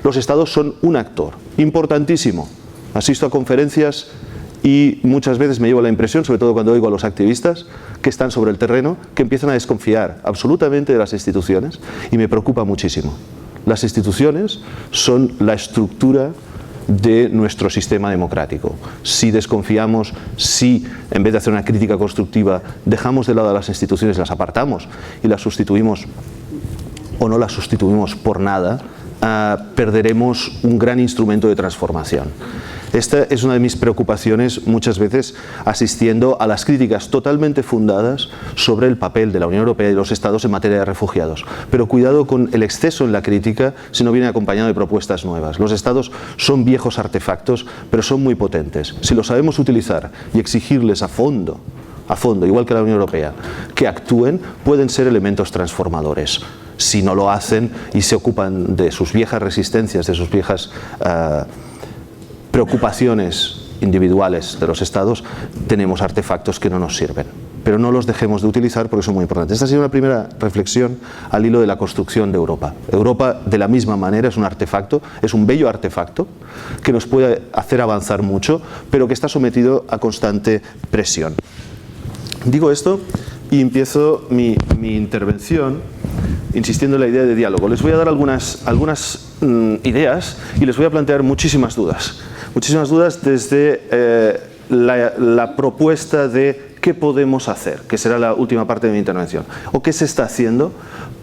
Los estados son un actor importantísimo. Asisto a conferencias y muchas veces me llevo la impresión, sobre todo cuando oigo a los activistas que están sobre el terreno, que empiezan a desconfiar absolutamente de las instituciones, y me preocupa muchísimo. Las instituciones son la estructura de nuestro sistema democrático. Si desconfiamos, si en vez de hacer una crítica constructiva dejamos de lado a las instituciones, las apartamos y las sustituimos o no las sustituimos por nada, perderemos un gran instrumento de transformación. Esta es una de mis preocupaciones muchas veces asistiendo a las críticas totalmente fundadas sobre el papel de la Unión Europea y de los Estados en materia de refugiados. Pero cuidado con el exceso en la crítica si no viene acompañado de propuestas nuevas. Los Estados son viejos artefactos, pero son muy potentes. Si los sabemos utilizar y exigirles a fondo, igual que la Unión Europea, que actúen, pueden ser elementos transformadores. Si no lo hacen y se ocupan de sus viejas resistencias, de sus viejas preocupaciones individuales de los estados, tenemos artefactos que no nos sirven. Pero no los dejemos de utilizar porque son muy importantes. Esta ha sido una primera reflexión al hilo de la construcción de Europa. Europa, de la misma manera, es un artefacto, es un bello artefacto que nos puede hacer avanzar mucho, pero que está sometido a constante presión. Digo esto y empiezo mi intervención insistiendo en la idea de diálogo. Les voy a dar algunas ideas y les voy a plantear muchísimas dudas. Muchísimas dudas desde la propuesta de qué podemos hacer, que será la última parte de mi intervención, o qué se está haciendo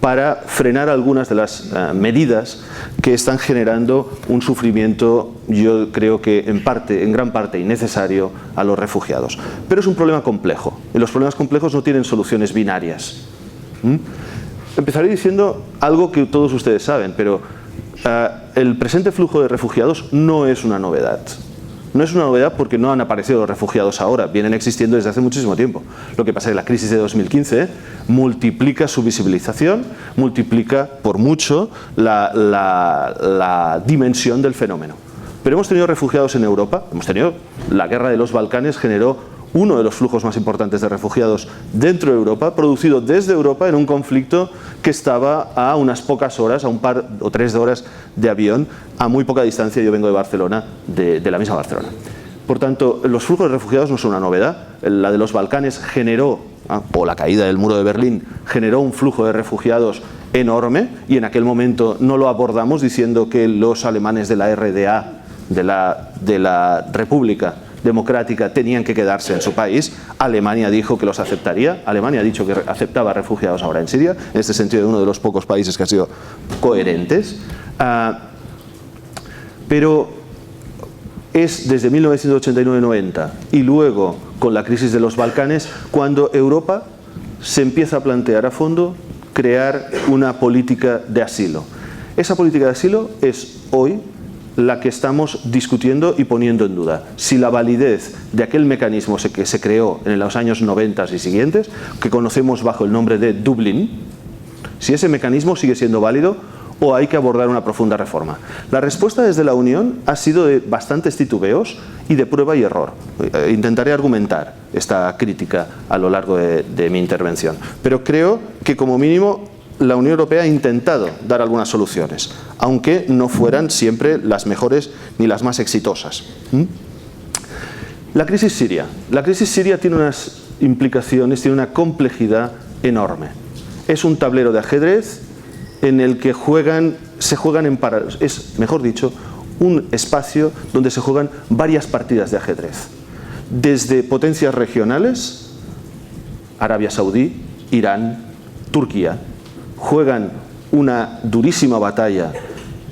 para frenar algunas de las medidas que están generando un sufrimiento, yo creo que en gran parte innecesario, a los refugiados. Pero es un problema complejo, y los problemas complejos no tienen soluciones binarias. Empezaré diciendo algo que todos ustedes saben, pero el presente flujo de refugiados no es una novedad. No es una novedad porque no han aparecido los refugiados ahora, vienen existiendo desde hace muchísimo tiempo. Lo que pasa es que la crisis de 2015 multiplica su visibilización, multiplica por mucho la dimensión del fenómeno. Pero hemos tenido refugiados en Europa, la guerra de los Balcanes generó uno de los flujos más importantes de refugiados dentro de Europa, producido desde Europa en un conflicto que estaba a unas pocas horas, a un par o 3 horas de avión, a muy poca distancia. Yo vengo de Barcelona, de la misma Barcelona. Por tanto, los flujos de refugiados no son una novedad. La de los Balcanes generó, o la caída del muro de Berlín, generó un flujo de refugiados enorme, y en aquel momento no lo abordamos diciendo que los alemanes de la RDA, de la República Democrática, tenían que quedarse en su país. Alemania dijo que los aceptaría. Alemania ha dicho que aceptaba refugiados ahora en Siria. En este sentido, uno de los pocos países que han sido coherentes. Pero es desde 1989-90 y luego con la crisis de los Balcanes cuando Europa se empieza a plantear a fondo crear una política de asilo. Esa política de asilo es hoy la que estamos discutiendo y poniendo en duda. Si la validez de aquel mecanismo que se creó en los años 90 y siguientes, que conocemos bajo el nombre de Dublín, si ese mecanismo sigue siendo válido o hay que abordar una profunda reforma. La respuesta desde la Unión ha sido de bastantes titubeos y de prueba y error. Intentaré argumentar esta crítica a lo largo de mi intervención, pero creo que como mínimo la Unión Europea ha intentado dar algunas soluciones, aunque no fueran siempre las mejores ni las más exitosas. La crisis siria. La crisis siria tiene unas implicaciones, tiene una complejidad enorme. Es un tablero de ajedrez en el que se juegan en paralelo, es, mejor dicho, un espacio donde se juegan varias partidas de ajedrez. Desde potencias regionales, Arabia Saudí, Irán, Turquía, juegan una durísima batalla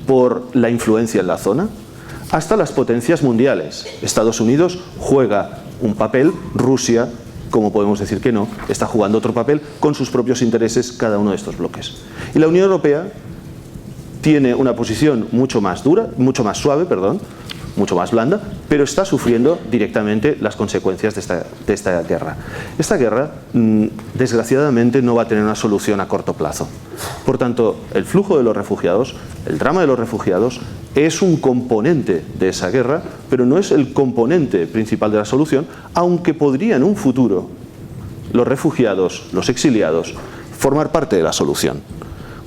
por la influencia en la zona, hasta las potencias mundiales. Estados Unidos juega un papel, Rusia, como podemos decir que no, está jugando otro papel con sus propios intereses cada uno de estos bloques. Y la Unión Europea tiene una posición mucho más dura, mucho más suave, mucho más blanda, pero está sufriendo directamente las consecuencias de esta guerra. Esta guerra, desgraciadamente, no va a tener una solución a corto plazo. Por tanto, el flujo de los refugiados, el drama de los refugiados, es un componente de esa guerra, pero no es el componente principal de la solución, aunque podría en un futuro los refugiados, los exiliados, formar parte de la solución.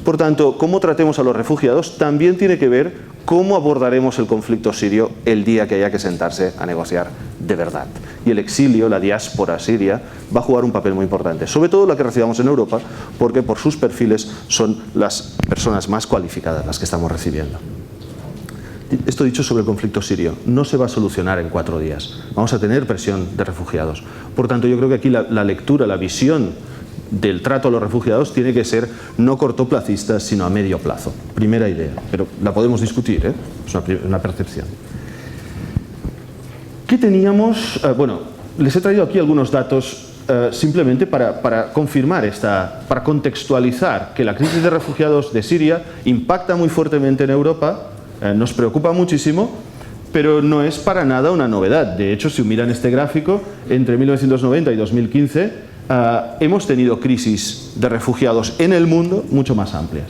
Por tanto, cómo tratemos a los refugiados también tiene que ver cómo abordaremos el conflicto sirio el día que haya que sentarse a negociar de verdad. Y el exilio, la diáspora siria, va a jugar un papel muy importante, sobre todo la que recibamos en Europa, porque por sus perfiles son las personas más cualificadas las que estamos recibiendo. Esto dicho sobre el conflicto sirio, no se va a solucionar en 4 días. Vamos a tener presión de refugiados. Por tanto, yo creo que aquí la lectura, la visión del trato a los refugiados tiene que ser no cortoplacista, sino a medio plazo. Primera idea, pero la podemos discutir, ¿eh? Es una percepción. ¿Qué teníamos? Bueno, les he traído aquí algunos datos simplemente para confirmar para contextualizar que la crisis de refugiados de Siria impacta muy fuertemente en Europa, nos preocupa muchísimo, pero no es para nada una novedad. De hecho, si miran este gráfico, entre 1990 y 2015 hemos tenido crisis de refugiados en el mundo mucho más amplias.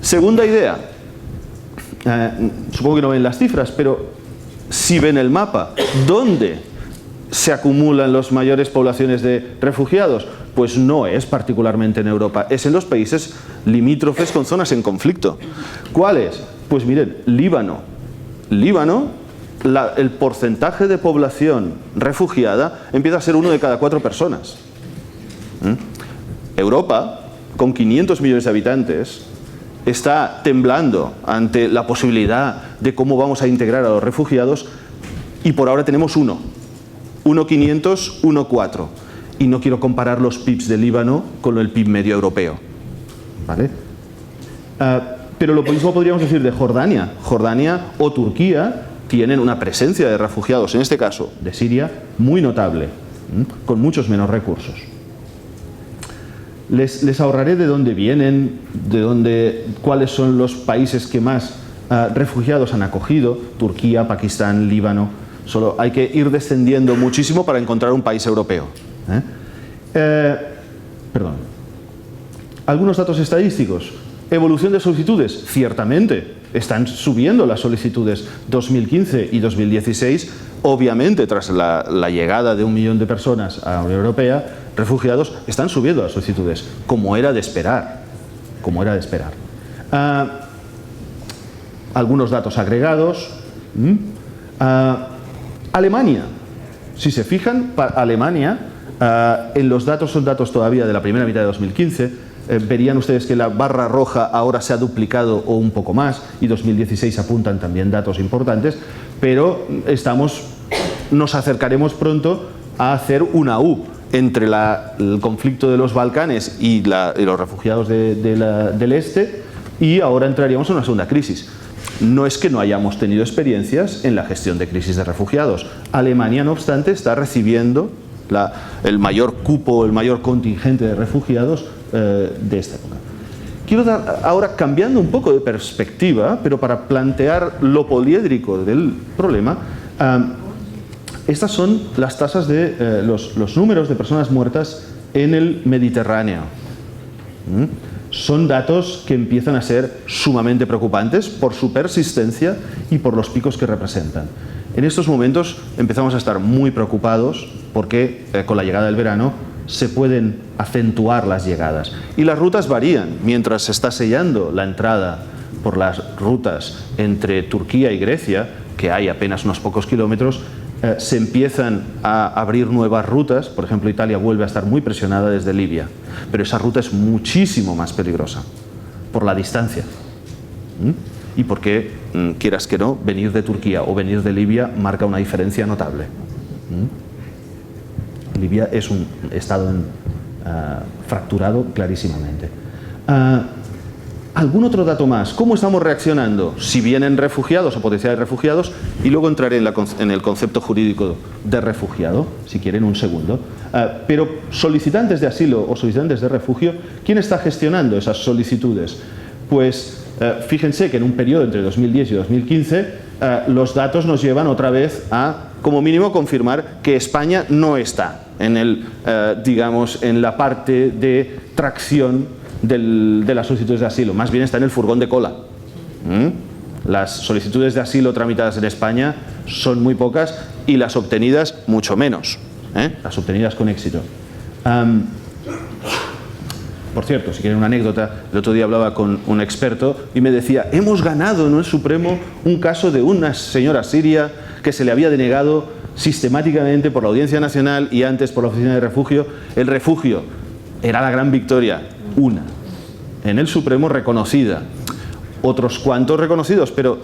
Segunda idea, supongo que no ven las cifras, pero si ven el mapa, ¿dónde se acumulan las mayores poblaciones de refugiados? Pues no es particularmente en Europa, es en los países limítrofes con zonas en conflicto. ¿Cuáles? Pues miren, Líbano, el porcentaje de población refugiada empieza a ser 1 de cada 4 personas. Europa, con 500 millones de habitantes, está temblando ante la posibilidad de cómo vamos a integrar a los refugiados, y por ahora tenemos 1,500, 1,4. Y no quiero comparar los PIBs de Líbano con el PIB medio europeo, ¿vale? Pero lo mismo podríamos decir de Jordania. Jordania o Turquía tienen una presencia de refugiados, en este caso de Siria, muy notable, con muchos menos recursos. Les ahorraré de dónde vienen, cuáles son los países que más refugiados han acogido: Turquía, Pakistán, Líbano. Solo hay que ir descendiendo muchísimo para encontrar un país europeo. Perdón. Algunos datos estadísticos. Evolución de solicitudes, ciertamente. Están subiendo las solicitudes 2015 y 2016, obviamente tras la llegada de 1 millón de personas a la Unión Europea, refugiados, están subiendo las solicitudes, como era de esperar. Algunos datos agregados. Alemania, si se fijan, para Alemania, en los datos, son datos todavía de la primera mitad de 2015, verían ustedes que la barra roja ahora se ha duplicado o un poco más, y 2016 apuntan también datos importantes, pero nos acercaremos pronto a hacer una U entre el conflicto de los Balcanes y los refugiados del este, y ahora entraríamos en una segunda crisis. No es que no hayamos tenido experiencias en la gestión de crisis de refugiados. Alemania, no obstante, está recibiendo el mayor cupo, el mayor contingente de refugiados de esta época. Quiero dar ahora, cambiando un poco de perspectiva, pero para plantear lo poliédrico del problema, estas son las tasas de los números de personas muertas en el Mediterráneo. Son datos que empiezan a ser sumamente preocupantes por su persistencia y por los picos que representan. En estos momentos empezamos a estar muy preocupados porque con la llegada del verano se pueden acentuar las llegadas. Y las rutas varían. Mientras se está sellando la entrada por las rutas entre Turquía y Grecia, que hay apenas unos pocos kilómetros, se empiezan a abrir nuevas rutas. Por ejemplo, Italia vuelve a estar muy presionada desde Libia, pero esa ruta es muchísimo más peligrosa por la distancia y porque, quieras que no, venir de Turquía o venir de Libia marca una diferencia notable. Libia es un estado fracturado clarísimamente. ¿Algún otro dato más? ¿Cómo estamos reaccionando? Si vienen refugiados o potenciales refugiados, y luego entraré en el concepto jurídico de refugiado, si quieren, un segundo. Pero solicitantes de asilo o solicitantes de refugio, ¿quién está gestionando esas solicitudes? Pues fíjense que en un periodo entre 2010 y 2015 los datos nos llevan otra vez a, como mínimo, confirmar que España no está digamos, en la parte de tracción de las solicitudes de asilo, más bien está en el furgón de cola. Las solicitudes de asilo tramitadas en España son muy pocas y las obtenidas mucho menos, las obtenidas con éxito. Por cierto, si quieren una anécdota, el otro día hablaba con un experto y me decía, hemos ganado en el Supremo un caso de una señora siria que se le había denegado sistemáticamente por la Audiencia Nacional y antes por la Oficina de Refugio. El refugio era la gran victoria, una. En el Supremo reconocida. Otros cuantos reconocidos, pero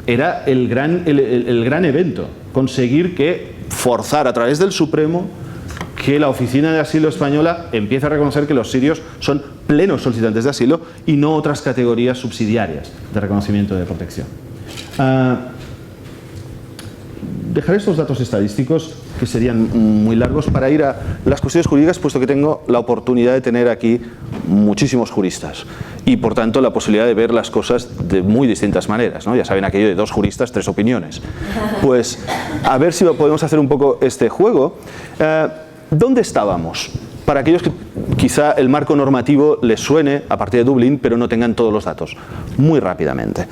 era el gran evento. Conseguir que forzar a través del Supremo que la Oficina de Asilo Española empiece a reconocer que los sirios son plenos solicitantes de asilo y no otras categorías subsidiarias de reconocimiento de protección. Dejaré estos datos estadísticos, que serían muy largos, para ir a las cuestiones jurídicas, puesto que tengo la oportunidad de tener aquí muchísimos juristas y, por tanto, la posibilidad de ver las cosas de muy distintas maneras, ¿no? Ya saben aquello de 2 juristas, 3 opiniones. Pues a ver si podemos hacer un poco este juego. ¿Dónde estábamos? Para aquellos que quizá el marco normativo les suene a partir de Dublín, pero no tengan todos los datos. Muy rápidamente.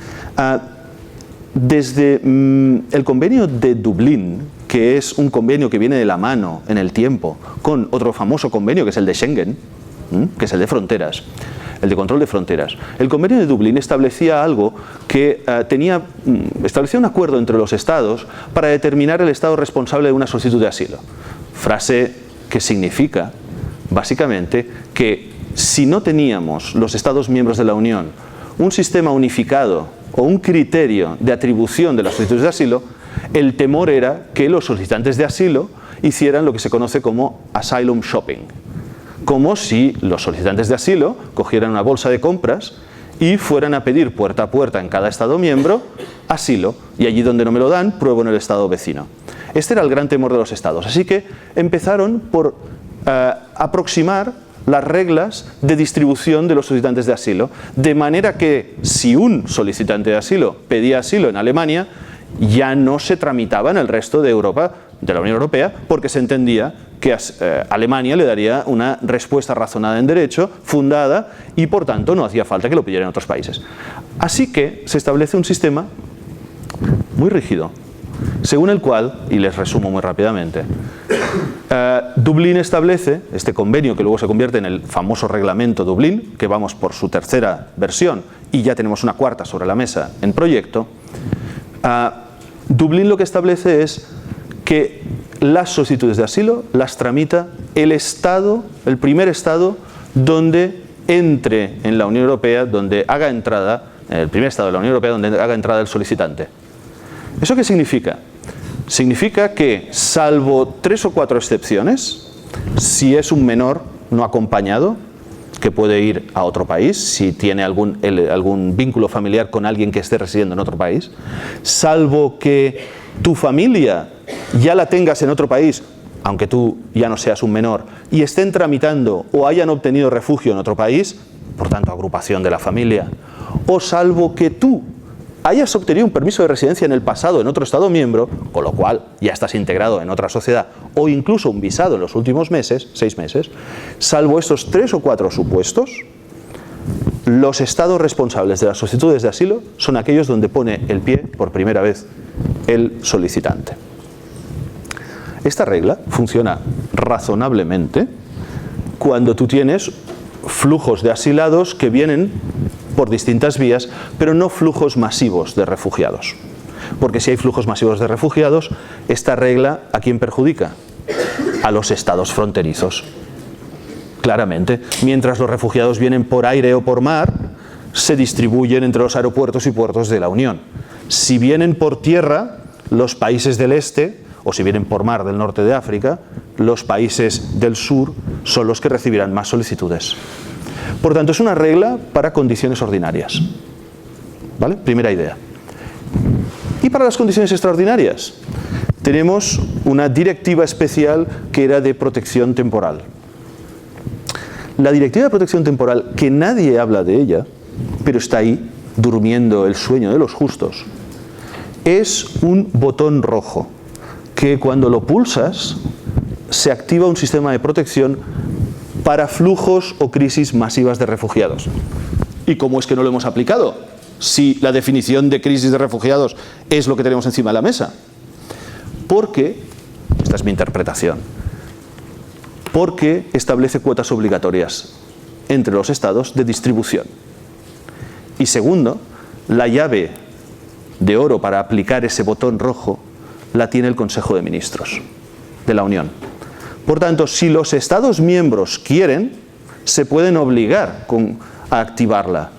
Desde el convenio de Dublín, que es un convenio que viene de la mano en el tiempo con otro famoso convenio que es el de Schengen, que es el de fronteras, el de control de fronteras. El convenio de Dublín establecía algo que establecía un acuerdo entre los estados para determinar el estado responsable de una solicitud de asilo. Frase que significa, básicamente, que si no teníamos los estados miembros de la Unión un sistema unificado o un criterio de atribución de las solicitudes de asilo, el temor era que los solicitantes de asilo hicieran lo que se conoce como asylum shopping. Como si los solicitantes de asilo cogieran una bolsa de compras y fueran a pedir puerta a puerta en cada estado miembro asilo, y allí donde no me lo dan, pruebo en el estado vecino. Este era el gran temor de los estados, así que empezaron por aproximar las reglas de distribución de los solicitantes de asilo, de manera que si un solicitante de asilo pedía asilo en Alemania, ya no se tramitaba en el resto de Europa, de la Unión Europea, porque se entendía que Alemania le daría una respuesta razonada en derecho, fundada, y por tanto no hacía falta que lo pidieran en otros países. Así que se establece un sistema muy rígido, según el cual, y les resumo muy rápidamente, Dublín establece, este convenio que luego se convierte en el famoso reglamento Dublín, que vamos por su 3ª versión y ya tenemos una 4ª sobre la mesa en proyecto. Dublín lo que establece es que las solicitudes de asilo las tramita el estado, el primer estado donde entre en la Unión Europea, donde haga entrada, el primer estado de la Unión Europea donde haga entrada el solicitante. ¿Eso qué significa? Significa que, salvo 3 o 4 excepciones, si es un menor no acompañado, que puede ir a otro país, si tiene algún vínculo familiar con alguien que esté residiendo en otro país, salvo que tu familia ya la tengas en otro país, aunque tú ya no seas un menor, y estén tramitando o hayan obtenido refugio en otro país, por tanto agrupación de la familia, o salvo que tú hayas obtenido un permiso de residencia en el pasado en otro estado miembro, con lo cual ya estás integrado en otra sociedad, o incluso un visado en los últimos meses, 6 meses, salvo estos 3 o 4 supuestos, los estados responsables de las solicitudes de asilo son aquellos donde pone el pie por primera vez el solicitante. Esta regla funciona razonablemente cuando tú tienes flujos de asilados que vienen por distintas vías, pero no flujos masivos de refugiados. Porque si hay flujos masivos de refugiados, esta regla ¿a quién perjudica? A los estados fronterizos. Claramente, mientras los refugiados vienen por aire o por mar, se distribuyen entre los aeropuertos y puertos de la Unión. Si vienen por tierra, los países del este, o si vienen por mar del norte de África, los países del sur son los que recibirán más solicitudes. Por tanto, es una regla para condiciones ordinarias. ¿Vale? Primera idea. Y para las condiciones extraordinarias, tenemos una directiva especial que era de protección temporal. La directiva de protección temporal, que nadie habla de ella, pero está ahí, durmiendo el sueño de los justos, es un botón rojo, que cuando lo pulsas, se activa un sistema de protección para flujos o crisis masivas de refugiados. ¿Y cómo es que no lo hemos aplicado? Si la definición de crisis de refugiados es lo que tenemos encima de la mesa. Porque, esta es mi interpretación, porque establece cuotas obligatorias entre los estados de distribución. Y segundo, la llave de oro para aplicar ese botón rojo la tiene el Consejo de Ministros de la Unión. Por tanto, si los estados miembros quieren, se pueden obligar a activarla.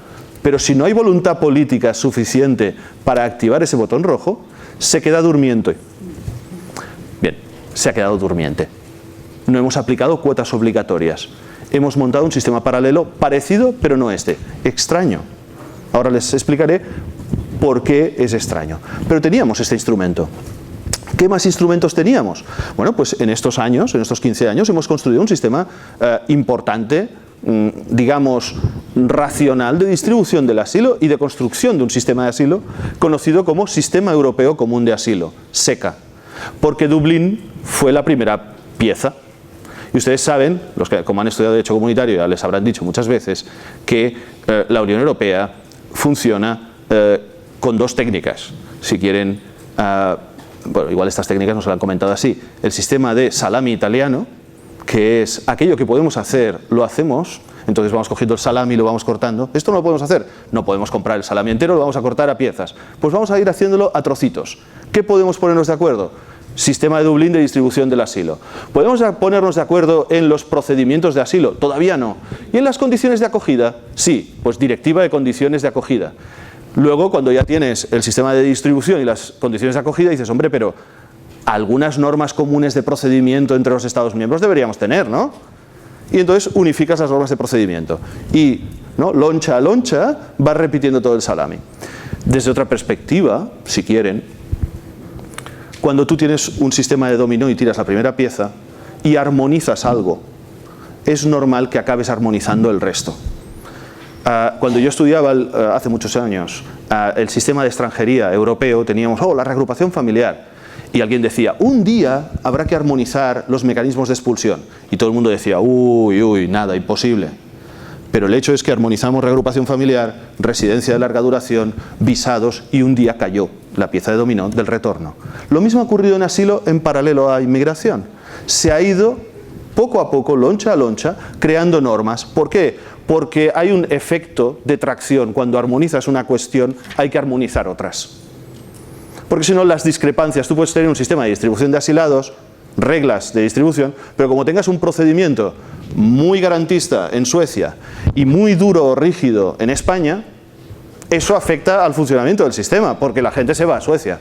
Pero si no hay voluntad política suficiente para activar ese botón rojo, se queda durmiente. Bien, se ha quedado durmiente. No hemos aplicado cuotas obligatorias. Hemos montado un sistema paralelo parecido, pero no este. Extraño. Ahora les explicaré por qué es extraño. Pero teníamos este instrumento. ¿Qué más instrumentos teníamos? Bueno, pues en estos años, en estos 15 años, hemos construido un sistema importante, digamos, racional de distribución del asilo y de construcción de un sistema de asilo conocido como Sistema Europeo Común de Asilo, SECA, porque Dublín fue la primera pieza. Y ustedes saben, los que como han estudiado Derecho Comunitario ya les habrán dicho muchas veces, que la Unión Europea funciona con dos técnicas. Si quieren, bueno, igual estas técnicas no se las han comentado así, el sistema de salami italiano, que es aquello que podemos hacer, lo hacemos, entonces vamos cogiendo el salami y lo vamos cortando. Esto no lo podemos hacer, no podemos comprar el salami entero, lo vamos a cortar a piezas. Pues vamos a ir haciéndolo a trocitos. ¿Qué podemos ponernos de acuerdo? Sistema de Dublín de distribución del asilo. ¿Podemos ponernos de acuerdo en los procedimientos de asilo? Todavía no. ¿Y en las condiciones de acogida? Sí, pues directiva de condiciones de acogida. Luego, cuando ya tienes el sistema de distribución y las condiciones de acogida, dices, hombre, pero algunas normas comunes de procedimiento entre los Estados miembros deberíamos tener, ¿no? Y entonces unificas las normas de procedimiento. Y, ¿no?, loncha a loncha vas repitiendo todo el salami. Desde otra perspectiva, si quieren, cuando tú tienes un sistema de dominó y tiras la primera pieza y armonizas algo, es normal que acabes armonizando el resto. Cuando yo estudiaba hace muchos años el sistema de extranjería europeo, teníamos la reagrupación familiar. Y alguien decía, un día habrá que armonizar los mecanismos de expulsión. Y todo el mundo decía, uy, nada, imposible. Pero el hecho es que armonizamos reagrupación familiar, residencia de larga duración, visados, y un día cayó la pieza de dominó del retorno. Lo mismo ha ocurrido en asilo en paralelo a inmigración. Se ha ido poco a poco, loncha a loncha, creando normas. ¿Por qué? Porque hay un efecto de tracción. Cuando armonizas una cuestión, hay que armonizar otras. Porque si no, las discrepancias, tú puedes tener un sistema de distribución de asilados, reglas de distribución, pero como tengas un procedimiento muy garantista en Suecia y muy duro o rígido en España, eso afecta al funcionamiento del sistema, porque la gente se va a Suecia.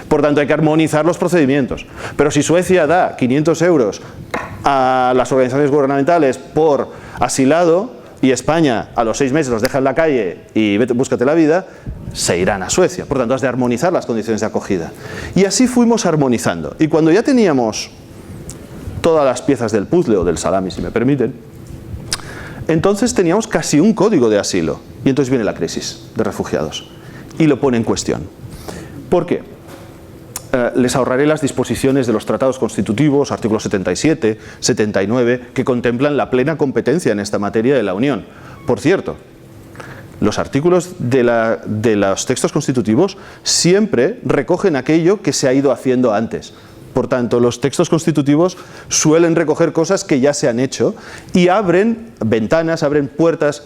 Por tanto, hay que armonizar los procedimientos. Pero si Suecia da 500 euros a las organizaciones gubernamentales por asilado y España a los 6 meses los deja en la calle y búscate la vida, se irán a Suecia. Por tanto, has de armonizar las condiciones de acogida. Y así fuimos armonizando. Y cuando ya teníamos todas las piezas del puzzle o del salami, si me permiten, entonces teníamos casi un código de asilo. Y entonces viene la crisis de refugiados y lo pone en cuestión. ¿Por qué? Les ahorraré las disposiciones de los tratados constitutivos, artículos 77, 79, que contemplan la plena competencia en esta materia de la Unión. Por cierto, los artículos de los textos constitutivos siempre recogen aquello que se ha ido haciendo antes. Por tanto, los textos constitutivos suelen recoger cosas que ya se han hecho y abren ventanas, abren puertas,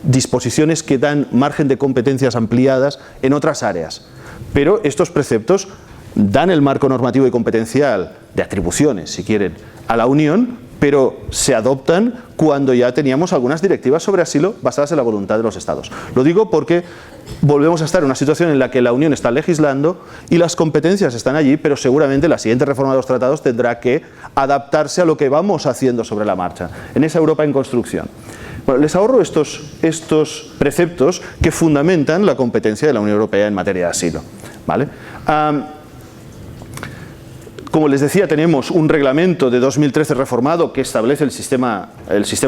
disposiciones que dan margen de competencias ampliadas en otras áreas. Pero estos preceptos dan el marco normativo y competencial de atribuciones, si quieren, a la Unión, pero se adoptan cuando ya teníamos algunas directivas sobre asilo basadas en la voluntad de los Estados. Lo digo porque volvemos a estar en una situación en la que la Unión está legislando y las competencias están allí, pero seguramente la siguiente reforma de los tratados tendrá que adaptarse a lo que vamos haciendo sobre la marcha, en esa Europa en construcción. Bueno, les ahorro estos preceptos que fundamentan la competencia de la Unión Europea en materia de asilo, ¿vale? Como les decía, tenemos un reglamento de 2013 reformado que establece el sistema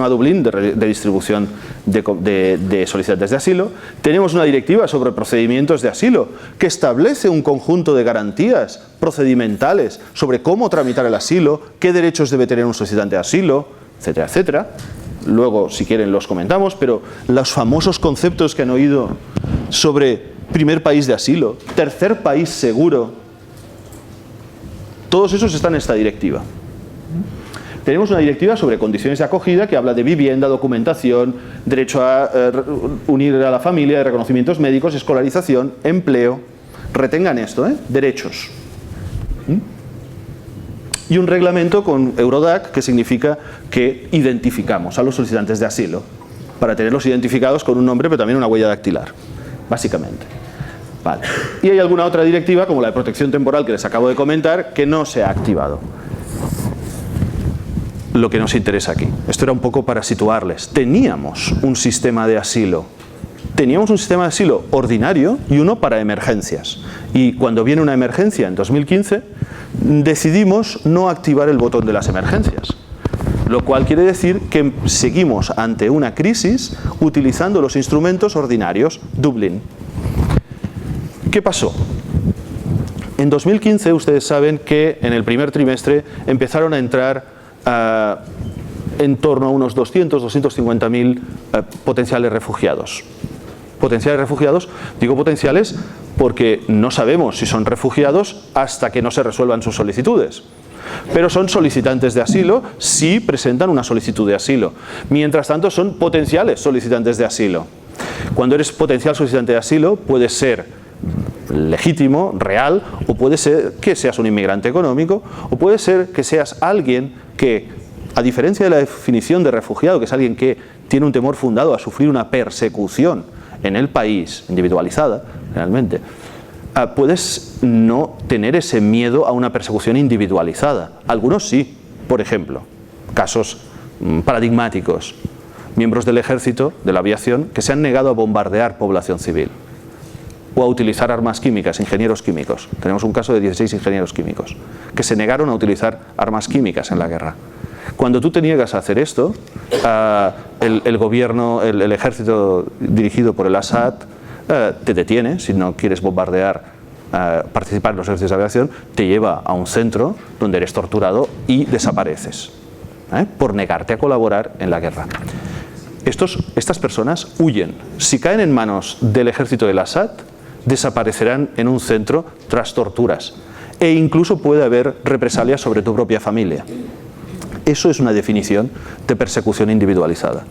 Dublín de distribución de solicitantes de asilo. Tenemos una directiva sobre procedimientos de asilo que establece un conjunto de garantías procedimentales sobre cómo tramitar el asilo, qué derechos debe tener un solicitante de asilo, etcétera, etcétera. Luego, si quieren, los comentamos, pero los famosos conceptos que han oído sobre primer país de asilo, tercer país seguro, todos esos están en esta directiva. Tenemos una directiva sobre condiciones de acogida que habla de vivienda, documentación, derecho a unir a la familia, reconocimientos médicos, escolarización, empleo. Retengan esto, derechos. Y un reglamento con Eurodac que significa que identificamos a los solicitantes de asilo para tenerlos identificados con un nombre pero también una huella dactilar, básicamente. Vale. Y hay alguna otra directiva, como la de protección temporal que les acabo de comentar, que no se ha activado. Lo que nos interesa aquí. Esto era un poco para situarles. Teníamos un sistema de asilo. Teníamos un sistema de asilo ordinario y uno para emergencias. Y cuando viene una emergencia en 2015, decidimos no activar el botón de las emergencias. Lo cual quiere decir que seguimos ante una crisis utilizando los instrumentos ordinarios, Dublín. ¿Qué pasó? En 2015 ustedes saben que en el primer trimestre empezaron a entrar en torno a unos 200-250.000 potenciales refugiados. Potenciales refugiados, digo potenciales porque no sabemos si son refugiados hasta que no se resuelvan sus solicitudes. Pero son solicitantes de asilo si presentan una solicitud de asilo. Mientras tanto son potenciales solicitantes de asilo. Cuando eres potencial solicitante de asilo puede ser legítimo, real, o puede ser que seas un inmigrante económico, o puede ser que seas alguien que, a diferencia de la definición de refugiado, que es alguien que tiene un temor fundado a sufrir una persecución en el país, individualizada, realmente, puedes no tener ese miedo a una persecución individualizada. Algunos sí, por ejemplo, casos paradigmáticos, miembros del ejército, de la aviación, que se han negado a bombardear población civil o a utilizar armas químicas, ingenieros químicos. Tenemos un caso de 16 ingenieros químicos que se negaron a utilizar armas químicas en la guerra. Cuando tú te niegas a hacer esto, el gobierno, el ejército dirigido por el Assad te detiene, si no quieres bombardear, participar en los ejercicios de aviación, te lleva a un centro donde eres torturado y desapareces, por negarte a colaborar en la guerra. Estas personas huyen. Si caen en manos del ejército del Assad, desaparecerán en un centro tras torturas. E incluso puede haber represalias sobre tu propia familia. Eso es una definición de persecución individualizada.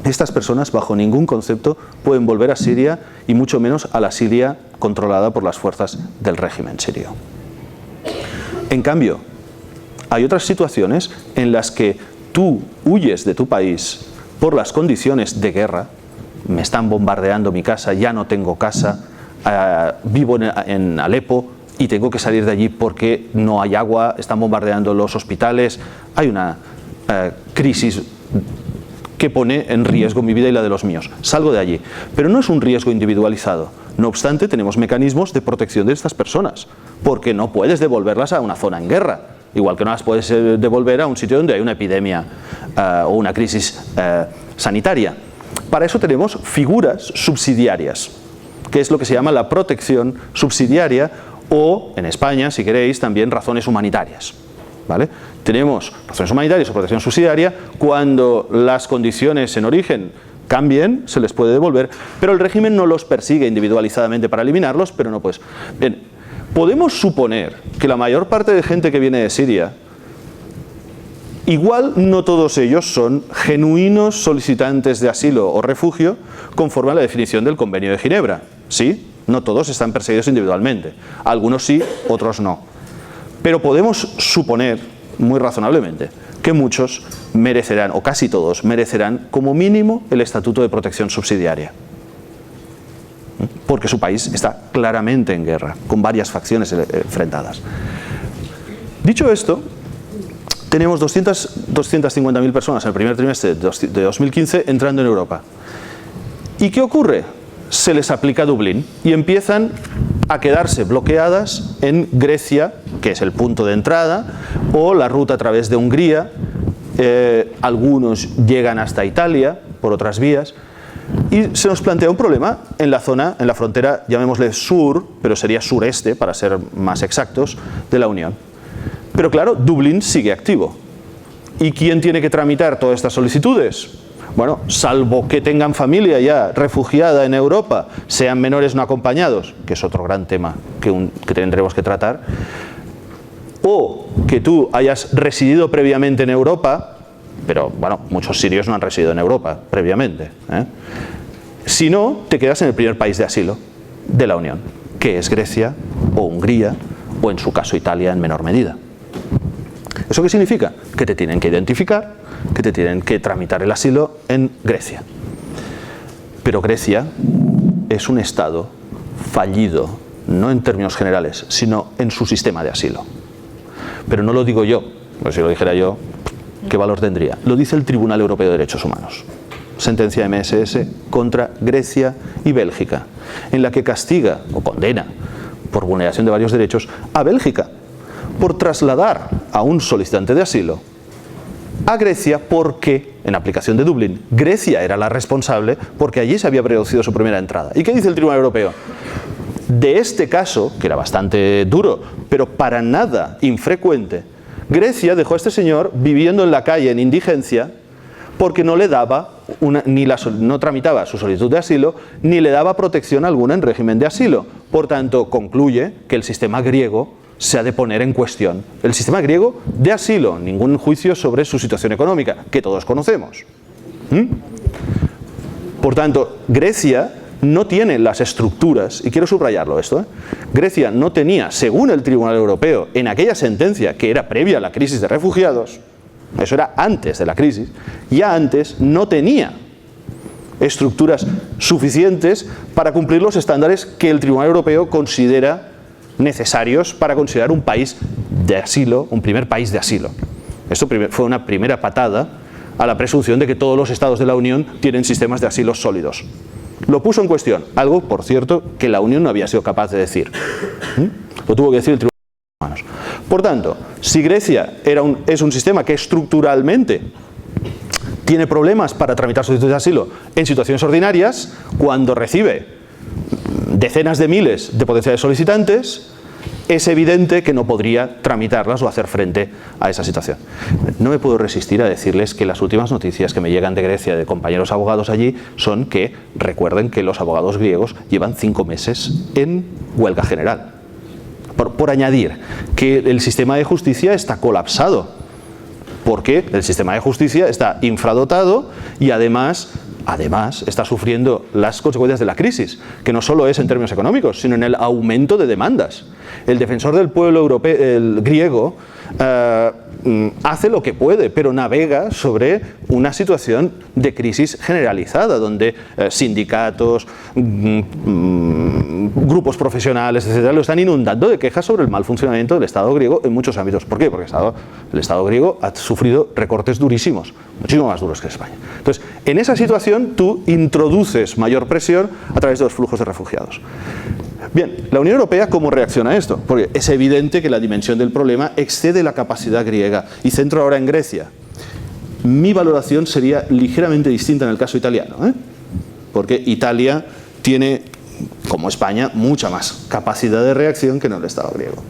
Estas personas, bajo ningún concepto, pueden volver a Siria y mucho menos a la Siria controlada por las fuerzas del régimen sirio. En cambio, hay otras situaciones en las que tú huyes de tu país por las condiciones de guerra. Me están bombardeando mi casa, ya no tengo casa, vivo en Alepo y tengo que salir de allí porque no hay agua, están bombardeando los hospitales, hay una crisis que pone en riesgo mi vida y la de los míos. Salgo de allí, pero no es un riesgo individualizado. No obstante, tenemos mecanismos de protección de estas personas, porque no puedes devolverlas a una zona en guerra, igual que no las puedes devolver a un sitio donde hay una epidemia o una crisis sanitaria. Para eso tenemos figuras subsidiarias, que es lo que se llama la protección subsidiaria o, en España, si queréis, también razones humanitarias. ¿Vale? Tenemos razones humanitarias o protección subsidiaria cuando las condiciones en origen cambien, se les puede devolver, pero el régimen no los persigue individualizadamente para eliminarlos, pero no pues. Bien, podemos suponer que la mayor parte de gente que viene de Siria, igual no todos ellos son genuinos solicitantes de asilo o refugio conforme a la definición del Convenio de Ginebra. ¿Sí? No todos están perseguidos individualmente. Algunos sí, otros no. Pero podemos suponer, muy razonablemente, que muchos merecerán, o casi todos, merecerán como mínimo el estatuto de protección subsidiaria. Porque su país está claramente en guerra, con varias facciones enfrentadas. Dicho esto, tenemos 250.000 personas en el primer trimestre de 2015 entrando en Europa. ¿Y qué ocurre? Se les aplica Dublín y empiezan a quedarse bloqueadas en Grecia, que es el punto de entrada, o la ruta a través de Hungría. Algunos llegan hasta Italia por otras vías. Y se nos plantea un problema en la zona, en la frontera, llamémosle sur, pero sería sureste, para ser más exactos, de la Unión. Pero claro, Dublín sigue activo. ¿Y quién tiene que tramitar todas estas solicitudes? Bueno, salvo que tengan familia ya refugiada en Europa, sean menores no acompañados, que es otro gran tema que tendremos que tratar, o que tú hayas residido previamente en Europa, pero bueno, muchos sirios no han residido en Europa previamente, ¿eh? Si no, te quedas en el primer país de asilo de la Unión, que es Grecia o Hungría, o en su caso Italia en menor medida. ¿Eso qué significa? Que te tienen que identificar, que te tienen que tramitar el asilo en Grecia. Pero Grecia es un Estado fallido, no en términos generales, sino en su sistema de asilo. Pero no lo digo yo, porque si lo dijera yo, ¿qué valor tendría? Lo dice el Tribunal Europeo de Derechos Humanos. Sentencia MSS contra Grecia y Bélgica, en la que castiga o condena por vulneración de varios derechos a Bélgica por trasladar a un solicitante de asilo a Grecia porque, en aplicación de Dublín, Grecia era la responsable porque allí se había producido su primera entrada. ¿Y qué dice el Tribunal Europeo? De este caso, que era bastante duro, pero para nada infrecuente, Grecia dejó a este señor viviendo en la calle en indigencia porque no le daba no tramitaba su solicitud de asilo ni le daba protección alguna en régimen de asilo. Por tanto, concluye que el sistema griego se ha de poner en cuestión. El sistema griego de asilo, ningún juicio sobre su situación económica, que todos conocemos. Por tanto, Grecia no tiene las estructuras, y quiero subrayarlo esto, Grecia no tenía, según el Tribunal Europeo, en aquella sentencia que era previa a la crisis de refugiados, eso era antes de la crisis, ya antes no tenía estructuras suficientes para cumplir los estándares que el Tribunal Europeo considera necesarios para considerar un país de asilo, un primer país de asilo. Esto fue una primera patada a la presunción de que todos los estados de la Unión tienen sistemas de asilo sólidos. Lo puso en cuestión, algo, por cierto, que la Unión no había sido capaz de decir. Lo tuvo que decir el Tribunal de Derechos Humanos. Por tanto, si Grecia es un sistema que estructuralmente tiene problemas para tramitar solicitudes de asilo en situaciones ordinarias, cuando recibe decenas de miles de potenciales solicitantes, es evidente que no podría tramitarlas o hacer frente a esa situación. No me puedo resistir a decirles que las últimas noticias que me llegan de Grecia de compañeros abogados allí son que recuerden que los abogados griegos llevan 5 meses en huelga general. Por añadir que el sistema de justicia está colapsado, porque el sistema de justicia está infradotado y además está sufriendo las consecuencias de la crisis, que no solo es en términos económicos, sino en el aumento de demandas. El defensor del pueblo europeo, el griego, hace lo que puede, pero navega sobre una situación de crisis generalizada, donde sindicatos, grupos profesionales, etcétera, lo están inundando de quejas sobre el mal funcionamiento del Estado griego en muchos ámbitos. ¿Por qué? Porque el Estado griego ha sufrido recortes durísimos, muchísimo más duros que España. Entonces, en esa situación tú introduces mayor presión a través de los flujos de refugiados. Bien, la Unión Europea, ¿cómo reacciona a esto? Porque es evidente que la dimensión del problema excede la capacidad griega. Y centro ahora en Grecia. Mi valoración sería ligeramente distinta en el caso italiano, porque Italia tiene, como España, mucha más capacidad de reacción que en el Estado griego.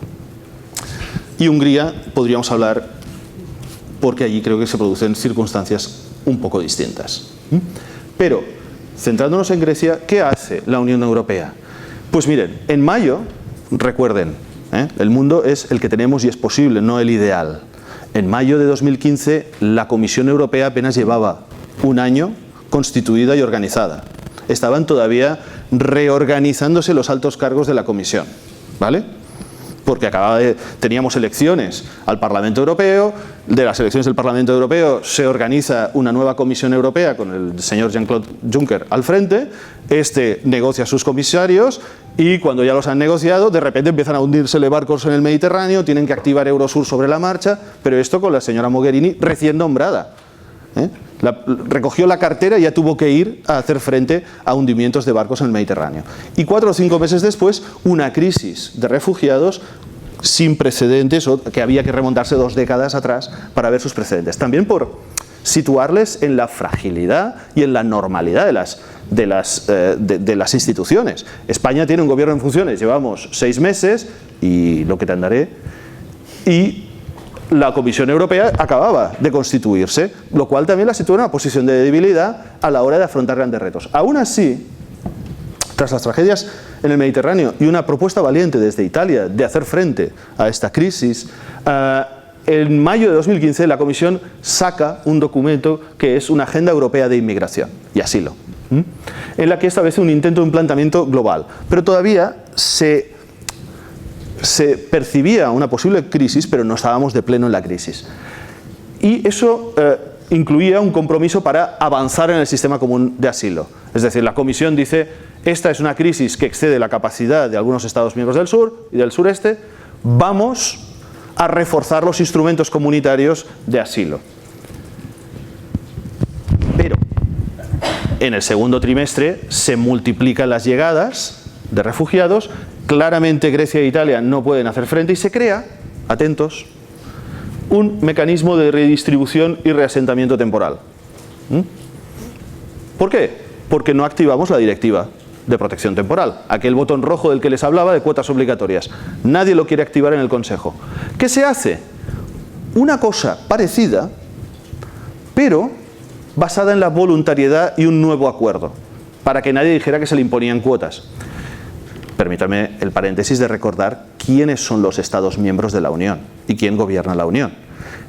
Y Hungría podríamos hablar, porque allí creo que se producen circunstancias un poco distintas. Pero, centrándonos en Grecia, ¿qué hace la Unión Europea? Pues miren, en mayo, recuerden, el mundo es el que tenemos y es posible, no el ideal. En mayo de 2015, la Comisión Europea apenas llevaba un año constituida y organizada. Estaban todavía reorganizándose los altos cargos de la Comisión, ¿vale? Porque teníamos elecciones al Parlamento Europeo, de las elecciones del Parlamento Europeo se organiza una nueva Comisión Europea con el señor Jean-Claude Juncker al frente, negocia a sus comisarios y cuando ya los han negociado, de repente empiezan a hundírsele barcos en el Mediterráneo, tienen que activar Eurosur sobre la marcha, pero esto con la señora Mogherini recién nombrada. Recogió la cartera y ya tuvo que ir a hacer frente a hundimientos de barcos en el Mediterráneo. Y 4 o 5 meses después, una crisis de refugiados sin precedentes, o que había que remontarse 2 décadas atrás para ver sus precedentes. También por situarles en la fragilidad y en la normalidad de las instituciones. España tiene un gobierno en funciones, llevamos 6 meses y lo que te andaré, y la Comisión Europea acababa de constituirse, lo cual también la sitúa en una posición de debilidad a la hora de afrontar grandes retos. Aún así, tras las tragedias en el Mediterráneo y una propuesta valiente desde Italia de hacer frente a esta crisis, En mayo de 2015 la Comisión saca un documento que es una Agenda Europea de Inmigración y Asilo, en la que establece un intento de un planteamiento global, pero todavía se percibía una posible crisis, pero no estábamos de pleno en la crisis. Y eso incluía un compromiso para avanzar en el sistema común de asilo. Es decir, la Comisión dice, esta es una crisis que excede la capacidad de algunos Estados miembros del sur y del sureste, vamos a reforzar los instrumentos comunitarios de asilo. Pero en el segundo trimestre se multiplican las llegadas de refugiados, claramente Grecia e Italia no pueden hacer frente y se crea, atentos, un mecanismo de redistribución y reasentamiento temporal. ¿Por qué? Porque no activamos la directiva de protección temporal, aquel botón rojo del que les hablaba de cuotas obligatorias. Nadie lo quiere activar en el Consejo. ¿Qué se hace? Una cosa parecida, pero basada en la voluntariedad y un nuevo acuerdo, para que nadie dijera que se le imponían cuotas. Permítame el paréntesis de recordar quiénes son los Estados miembros de la Unión y quién gobierna la Unión.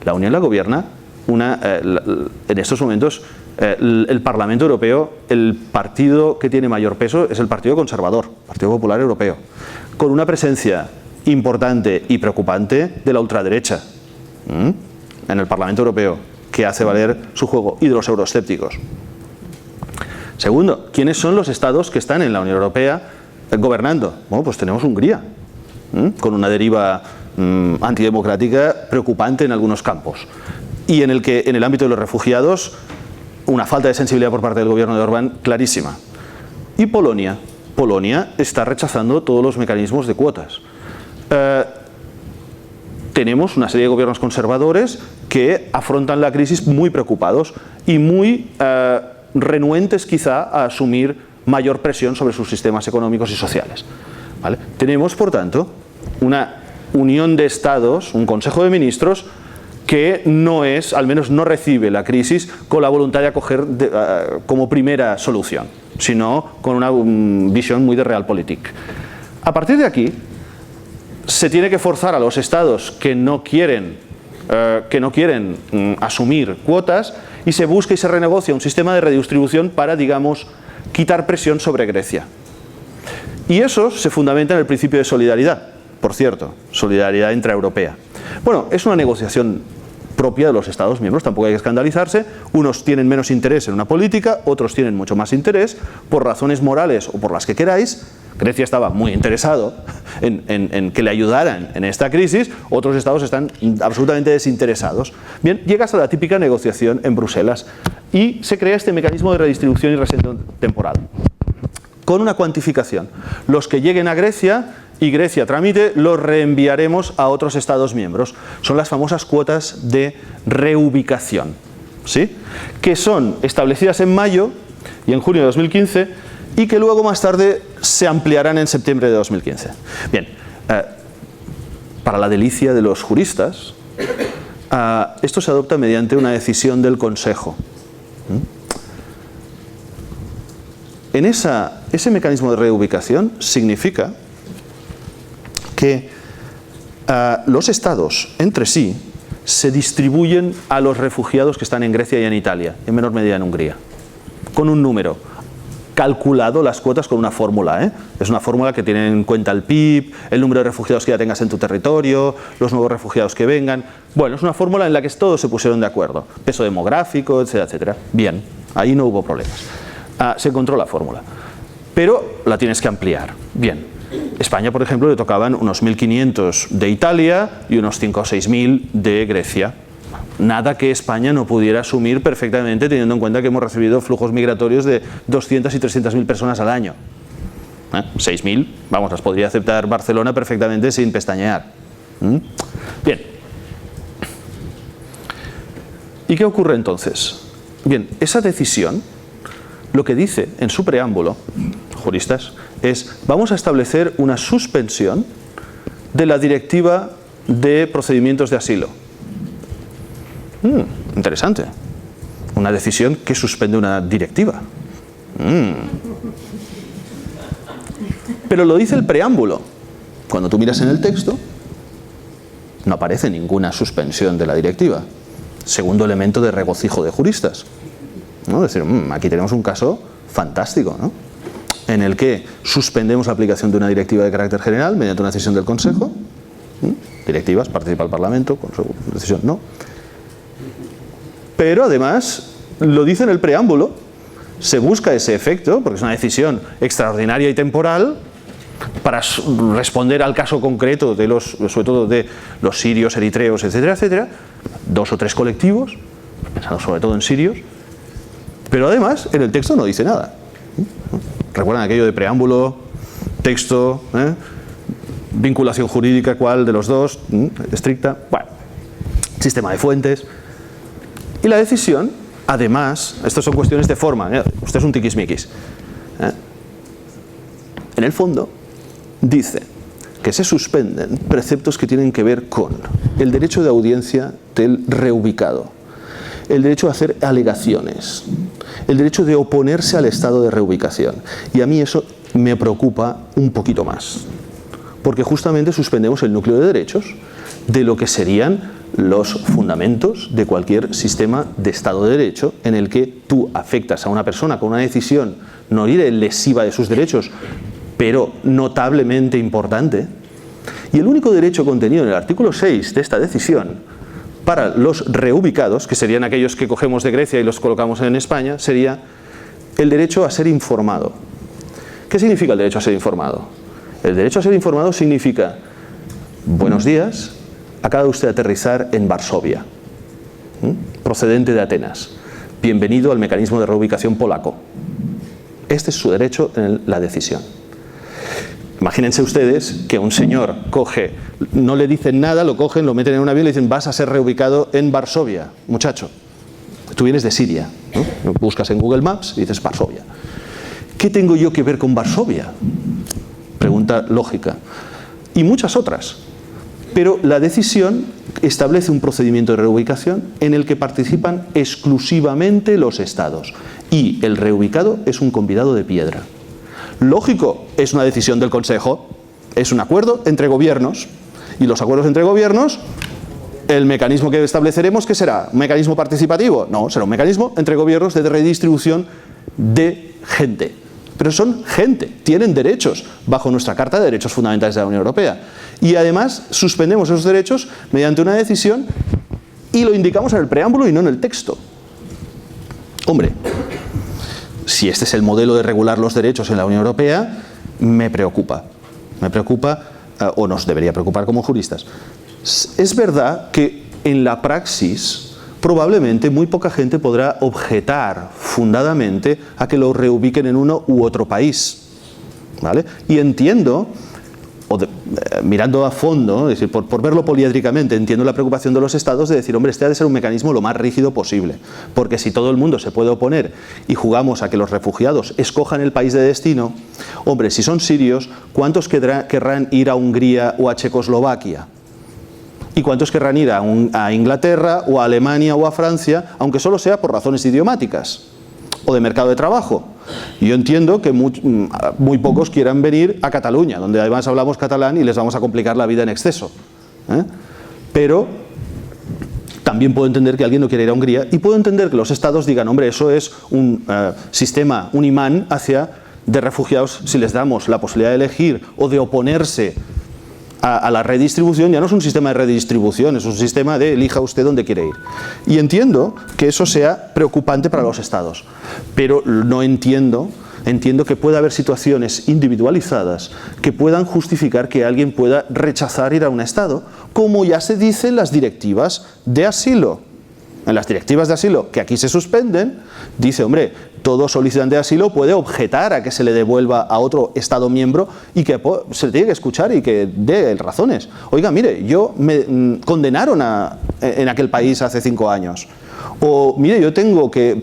La Unión la gobierna en estos momentos el Parlamento Europeo. El partido que tiene mayor peso es el Partido Conservador, Partido Popular Europeo, con una presencia importante y preocupante de la ultraderecha en el Parlamento Europeo, que hace valer su juego, y de los euroescépticos. Segundo, ¿quiénes son los estados que están en la Unión Europea gobernando? Bueno, pues tenemos Hungría, con una deriva antidemocrática preocupante en algunos campos, y en el ámbito de los refugiados una falta de sensibilidad por parte del gobierno de Orbán clarísima. Y Polonia. Polonia está rechazando todos los mecanismos de cuotas. Tenemos una serie de gobiernos conservadores que afrontan la crisis muy preocupados y muy renuentes quizá a asumir mayor presión sobre sus sistemas económicos y sociales. ¿Vale? Tenemos, por tanto, una unión de estados, un Consejo de Ministros que no es, al menos no recibe la crisis con la voluntad de acoger como primera solución, sino con una visión muy de realpolitik. A partir de aquí, se tiene que forzar a los estados que no quieren asumir cuotas, y se busca y se renegocia un sistema de redistribución para, digamos, quitar presión sobre Grecia. Y eso se fundamenta en el principio de solidaridad, por cierto, solidaridad intraeuropea. Bueno, es una negociación propia de los Estados miembros, tampoco hay que escandalizarse. Unos tienen menos interés en una política, otros tienen mucho más interés, por razones morales o por las que queráis. Grecia estaba muy interesado en que le ayudaran en esta crisis, otros estados están absolutamente desinteresados. Bien, llegas a la típica negociación en Bruselas y se crea este mecanismo de redistribución y reasentamiento temporal, con una cuantificación. Los que lleguen a Grecia y Grecia tramite, los reenviaremos a otros estados miembros. Son las famosas cuotas de reubicación, ¿sí? Que son establecidas en mayo y en junio de 2015 y que luego más tarde se ampliarán en septiembre de 2015. Bien, para la delicia de los juristas, esto se adopta mediante una decisión del Consejo. Ese mecanismo de reubicación significa que los estados entre sí se distribuyen a los refugiados que están en Grecia y en Italia, en menor medida en Hungría, con un número calculado, las cuotas con una fórmula, Es una fórmula que tiene en cuenta el PIB, el número de refugiados que ya tengas en tu territorio, los nuevos refugiados que vengan. Bueno, es una fórmula en la que todos se pusieron de acuerdo, peso demográfico, etcétera, etcétera. Bien, ahí no hubo problemas. Se encontró la fórmula, pero la tienes que ampliar. Bien, España, por ejemplo, le tocaban unos 1.500 de Italia y unos 5.000 o 6.000 de Grecia. Nada que España no pudiera asumir perfectamente, teniendo en cuenta que hemos recibido flujos migratorios de 200 y 300.000 personas al año. 6.000, vamos, las podría aceptar Barcelona perfectamente sin pestañear. Bien. ¿Y qué ocurre entonces? Bien, esa decisión, lo que dice en su preámbulo, juristas, es: vamos a establecer una suspensión de la directiva de procedimientos de asilo. Interesante. Una decisión que suspende una directiva. Pero lo dice el preámbulo. Cuando tú miras en el texto, no aparece ninguna suspensión de la directiva. Segundo elemento de regocijo de juristas, ¿no? Es decir, aquí tenemos un caso fantástico, ¿no? En el que suspendemos la aplicación de una directiva de carácter general mediante una decisión del Consejo. Directivas, participa el Parlamento, Consejo, decisión no. Pero además, lo dice en el preámbulo, se busca ese efecto, porque es una decisión extraordinaria y temporal, para responder al caso concreto de sobre todo de los sirios, eritreos, etcétera, etcétera, 2 o 3 colectivos, pensando sobre todo en sirios, pero además en el texto no dice nada. ¿Recuerdan aquello de preámbulo, texto, vinculación jurídica, cuál de los dos, estricta? Bueno, sistema de fuentes. Y la decisión, además, estas son cuestiones de forma, usted es un tiquismiquis. En el fondo, dice que se suspenden preceptos que tienen que ver con el derecho de audiencia del reubicado, el derecho a hacer alegaciones, el derecho de oponerse al estado de reubicación. Y a mí eso me preocupa un poquito más, porque justamente suspendemos el núcleo de derechos de lo que serían los fundamentos de cualquier sistema de Estado de Derecho, en el que tú afectas a una persona con una decisión, no diré lesiva de sus derechos, pero notablemente importante. Y el único derecho contenido en el artículo 6 de esta decisión para los reubicados, que serían aquellos que cogemos de Grecia y los colocamos en España, sería el derecho a ser informado. ¿Qué significa el derecho a ser informado? El derecho a ser informado significa: buenos días, acaba usted de aterrizar en Varsovia, procedente de Atenas. Bienvenido al mecanismo de reubicación polaco. Este es su derecho en la decisión. Imagínense ustedes que un señor coge, no le dicen nada, lo cogen, lo meten en un avión y le dicen: vas a ser reubicado en Varsovia, muchacho. Tú vienes de Siria, ¿no? Buscas en Google Maps y dices Varsovia. ¿Qué tengo yo que ver con Varsovia? Pregunta lógica. Y muchas otras. Pero la decisión establece un procedimiento de reubicación en el que participan exclusivamente los estados. Y el reubicado es un convidado de piedra. Lógico, es una decisión del Consejo, es un acuerdo entre gobiernos. Y los acuerdos entre gobiernos, el mecanismo que estableceremos, ¿qué será? ¿Un mecanismo participativo? No, será un mecanismo entre gobiernos de redistribución de gente. Pero son gente, tienen derechos bajo nuestra Carta de Derechos Fundamentales de la Unión Europea. Y además suspendemos esos derechos mediante una decisión y lo indicamos en el preámbulo y no en el texto. Hombre, si este es el modelo de regular los derechos en la Unión Europea, me preocupa. Me preocupa, o nos debería preocupar como juristas. Es verdad que en la praxis probablemente muy poca gente podrá objetar fundadamente a que lo reubiquen en uno u otro país, ¿vale? Y entiendo, mirando a fondo, es decir, por verlo poliédricamente, entiendo la preocupación de los estados de decir: hombre, este ha de ser un mecanismo lo más rígido posible, porque si todo el mundo se puede oponer y jugamos a que los refugiados escojan el país de destino, hombre, si son sirios, ¿cuántos querrán ir a Hungría o a Checoslovaquia? ¿Y cuántos querrán ir a Inglaterra o a Alemania o a Francia, aunque solo sea por razones idiomáticas o de mercado de trabajo? Y yo entiendo que muy pocos quieran venir a Cataluña, donde además hablamos catalán y les vamos a complicar la vida en exceso. Pero también puedo entender que alguien no quiera ir a Hungría, y puedo entender que los estados digan: hombre, eso es un sistema, un imán de refugiados. Si les damos la posibilidad de elegir o de oponerse a la redistribución, ya no es un sistema de redistribución, es un sistema de elija usted dónde quiere ir. Y entiendo que eso sea preocupante para los estados, pero no entiendo que pueda haber situaciones individualizadas que puedan justificar que alguien pueda rechazar ir a un estado, como ya se dice en las directivas de asilo. En las directivas de asilo, que aquí se suspenden, dice: hombre, todo solicitante de asilo puede objetar a que se le devuelva a otro Estado miembro y que se le tiene que escuchar y que dé razones. Oiga, mire, yo me condenaron en aquel país hace 5 años. O mire,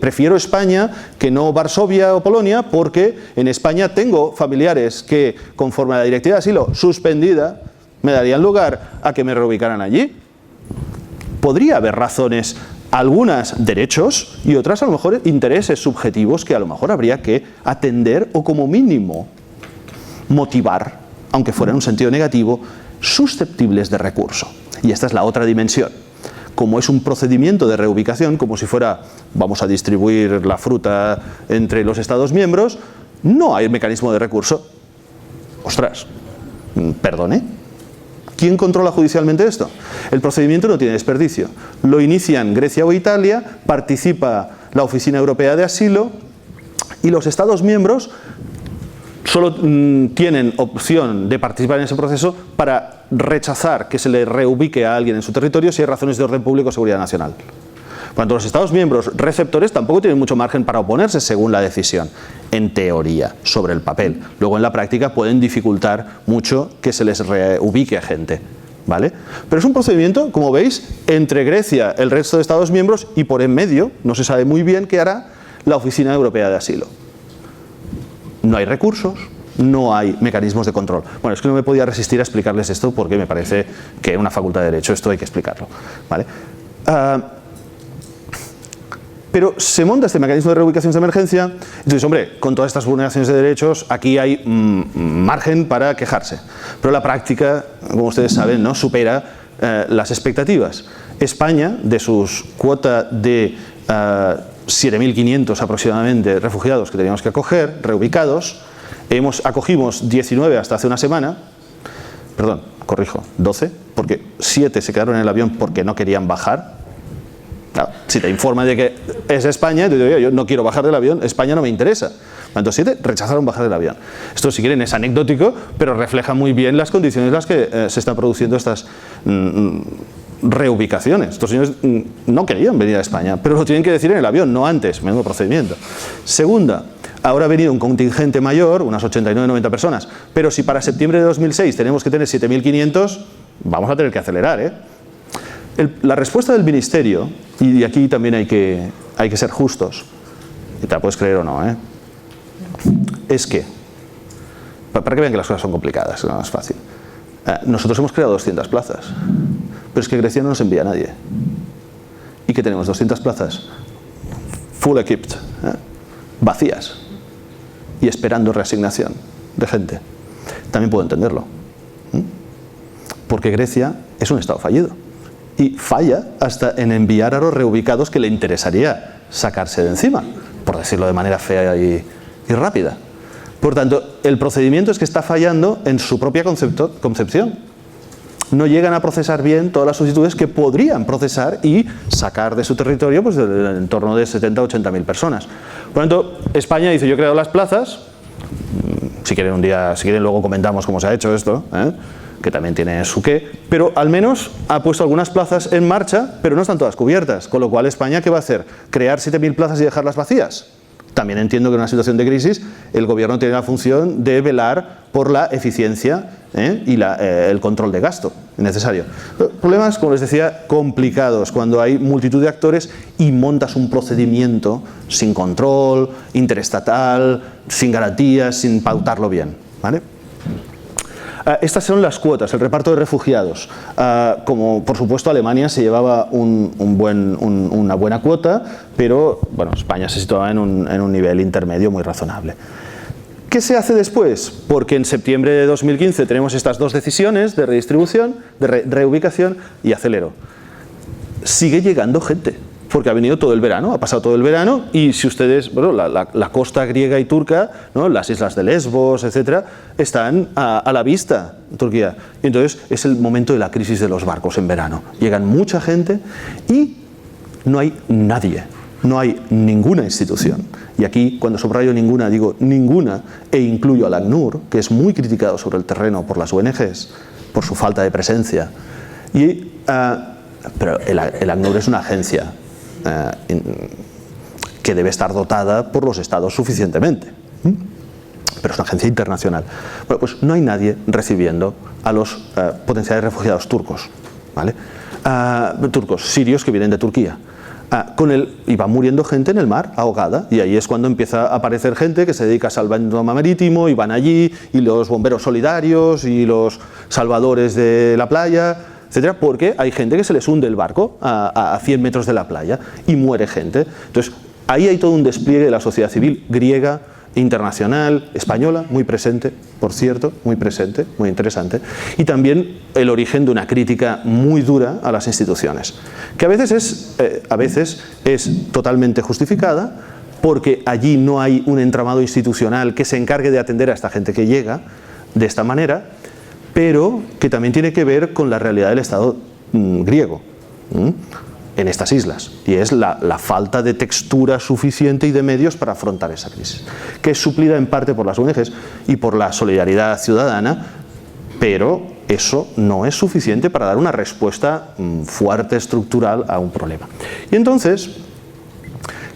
prefiero España que no Varsovia o Polonia, porque en España tengo familiares que, conforme a la directiva de asilo suspendida, me darían lugar a que me reubicaran allí. Podría haber razones, algunas derechos y otras a lo mejor intereses subjetivos que a lo mejor habría que atender o como mínimo motivar, aunque fuera en un sentido negativo, susceptibles de recurso. Y esta es la otra dimensión. Como es un procedimiento de reubicación, como si fuera, vamos a distribuir la fruta entre los Estados miembros, no hay mecanismo de recurso. Ostras, perdone. ¿Quién controla judicialmente esto? El procedimiento no tiene desperdicio. Lo inician Grecia o Italia, participa la Oficina Europea de Asilo y los Estados miembros solo tienen opción de participar en ese proceso para rechazar que se le reubique a alguien en su territorio si hay razones de orden público o seguridad nacional. Cuando los Estados miembros receptores tampoco tienen mucho margen para oponerse según la decisión, en teoría, sobre el papel. Luego en la práctica pueden dificultar mucho que se les reubique a gente, ¿vale? Pero es un procedimiento, como veis, entre Grecia, el resto de Estados miembros y por en medio, no se sabe muy bien qué hará la Oficina Europea de Asilo. No hay recursos, no hay mecanismos de control. Bueno, es que no me podía resistir a explicarles esto porque me parece que en una facultad de Derecho esto hay que explicarlo, ¿vale? Pero se monta este mecanismo de reubicación de emergencia, entonces, hombre, con todas estas vulneraciones de derechos, aquí hay margen para quejarse. Pero la práctica, como ustedes saben, ¿no?, supera las expectativas. España, de sus cuota de 7.500 aproximadamente refugiados que teníamos que acoger, reubicados, acogimos 19 hasta hace una semana, perdón, corrijo, 12, porque 7 se quedaron en el avión porque no querían bajar. Claro, si te informan de que es España, te digo, yo no quiero bajar del avión, España no me interesa. Entonces 7 rechazaron bajar del avión. Esto, si quieren, es anecdótico, pero refleja muy bien las condiciones en las que se están produciendo estas reubicaciones. Estos señores no querían venir a España, pero lo tienen que decir en el avión, no antes, menudo procedimiento. Segunda, ahora ha venido un contingente mayor, unas 89-90 personas, pero si para septiembre de 2006 tenemos que tener 7.500, vamos a tener que acelerar, ¿eh? La respuesta del Ministerio, y aquí también hay que ser justos, y te la puedes creer o no, es que, para que vean que las cosas son complicadas, no es fácil, nosotros hemos creado 200 plazas, pero es que Grecia no nos envía a nadie, y que tenemos 200 plazas full equipped, vacías, y esperando reasignación de gente. También puedo entenderlo, porque Grecia es un estado fallido. Y falla hasta en enviar a los reubicados que le interesaría sacarse de encima, por decirlo de manera fea y rápida. Por tanto, el procedimiento es que está fallando en su propia concepción. No llegan a procesar bien todas las solicitudes que podrían procesar y sacar de su territorio pues, en torno de 70 o 80.000 personas. Por tanto, España dice, yo he creado las plazas, si quieren luego comentamos cómo se ha hecho esto, que también tiene su qué, pero al menos ha puesto algunas plazas en marcha, pero no están todas cubiertas, con lo cual España, ¿qué va a hacer? ¿Crear 7.000 plazas y dejarlas vacías? También entiendo que en una situación de crisis el gobierno tiene la función de velar por la eficiencia y el control de gasto necesario. Problemas, como les decía, complicados cuando hay multitud de actores y montas un procedimiento sin control, interestatal, sin garantías, sin pautarlo bien, ¿vale? Estas son las cuotas, el reparto de refugiados. Como por supuesto Alemania se llevaba una buena cuota, pero bueno, España se situaba en un nivel intermedio muy razonable. ¿Qué se hace después? Porque en septiembre de 2015 tenemos estas dos decisiones de redistribución, de reubicación, y acelero. Sigue llegando gente, porque ha venido todo el verano, ha pasado todo el verano, y si ustedes, bueno, la costa griega y turca, ¿no?, las islas de Lesbos, etcétera, están a la vista en Turquía. Y entonces es el momento de la crisis de los barcos en verano. Llegan mucha gente y no hay nadie, no hay ninguna institución. Y aquí, cuando subrayo ninguna, digo ninguna, e incluyo al ACNUR, que es muy criticado sobre el terreno por las ONGs, por su falta de presencia. Pero el ACNUR es una agencia que debe estar dotada por los estados suficientemente, pero es una agencia internacional. Bueno, pues no hay nadie recibiendo a los potenciales refugiados turcos, ¿vale? Turcos, sirios que vienen de Turquía. Y va muriendo gente en el mar, ahogada, y ahí es cuando empieza a aparecer gente que se dedica a salvamento marítimo, y van allí, y los bomberos solidarios, y los salvadores de la playa, etcétera, porque hay gente que se les hunde el barco a 100 metros de la playa y muere gente. Entonces, ahí hay todo un despliegue de la sociedad civil griega, internacional, española, muy presente, por cierto, muy presente, muy interesante, y también el origen de una crítica muy dura a las instituciones, que a veces es totalmente justificada, porque allí no hay un entramado institucional que se encargue de atender a esta gente que llega de esta manera, pero que también tiene que ver con la realidad del Estado griego en estas islas, y es la falta de textura suficiente y de medios para afrontar esa crisis, que es suplida en parte por las ONGs y por la solidaridad ciudadana, pero eso no es suficiente para dar una respuesta fuerte, estructural a un problema. Y entonces,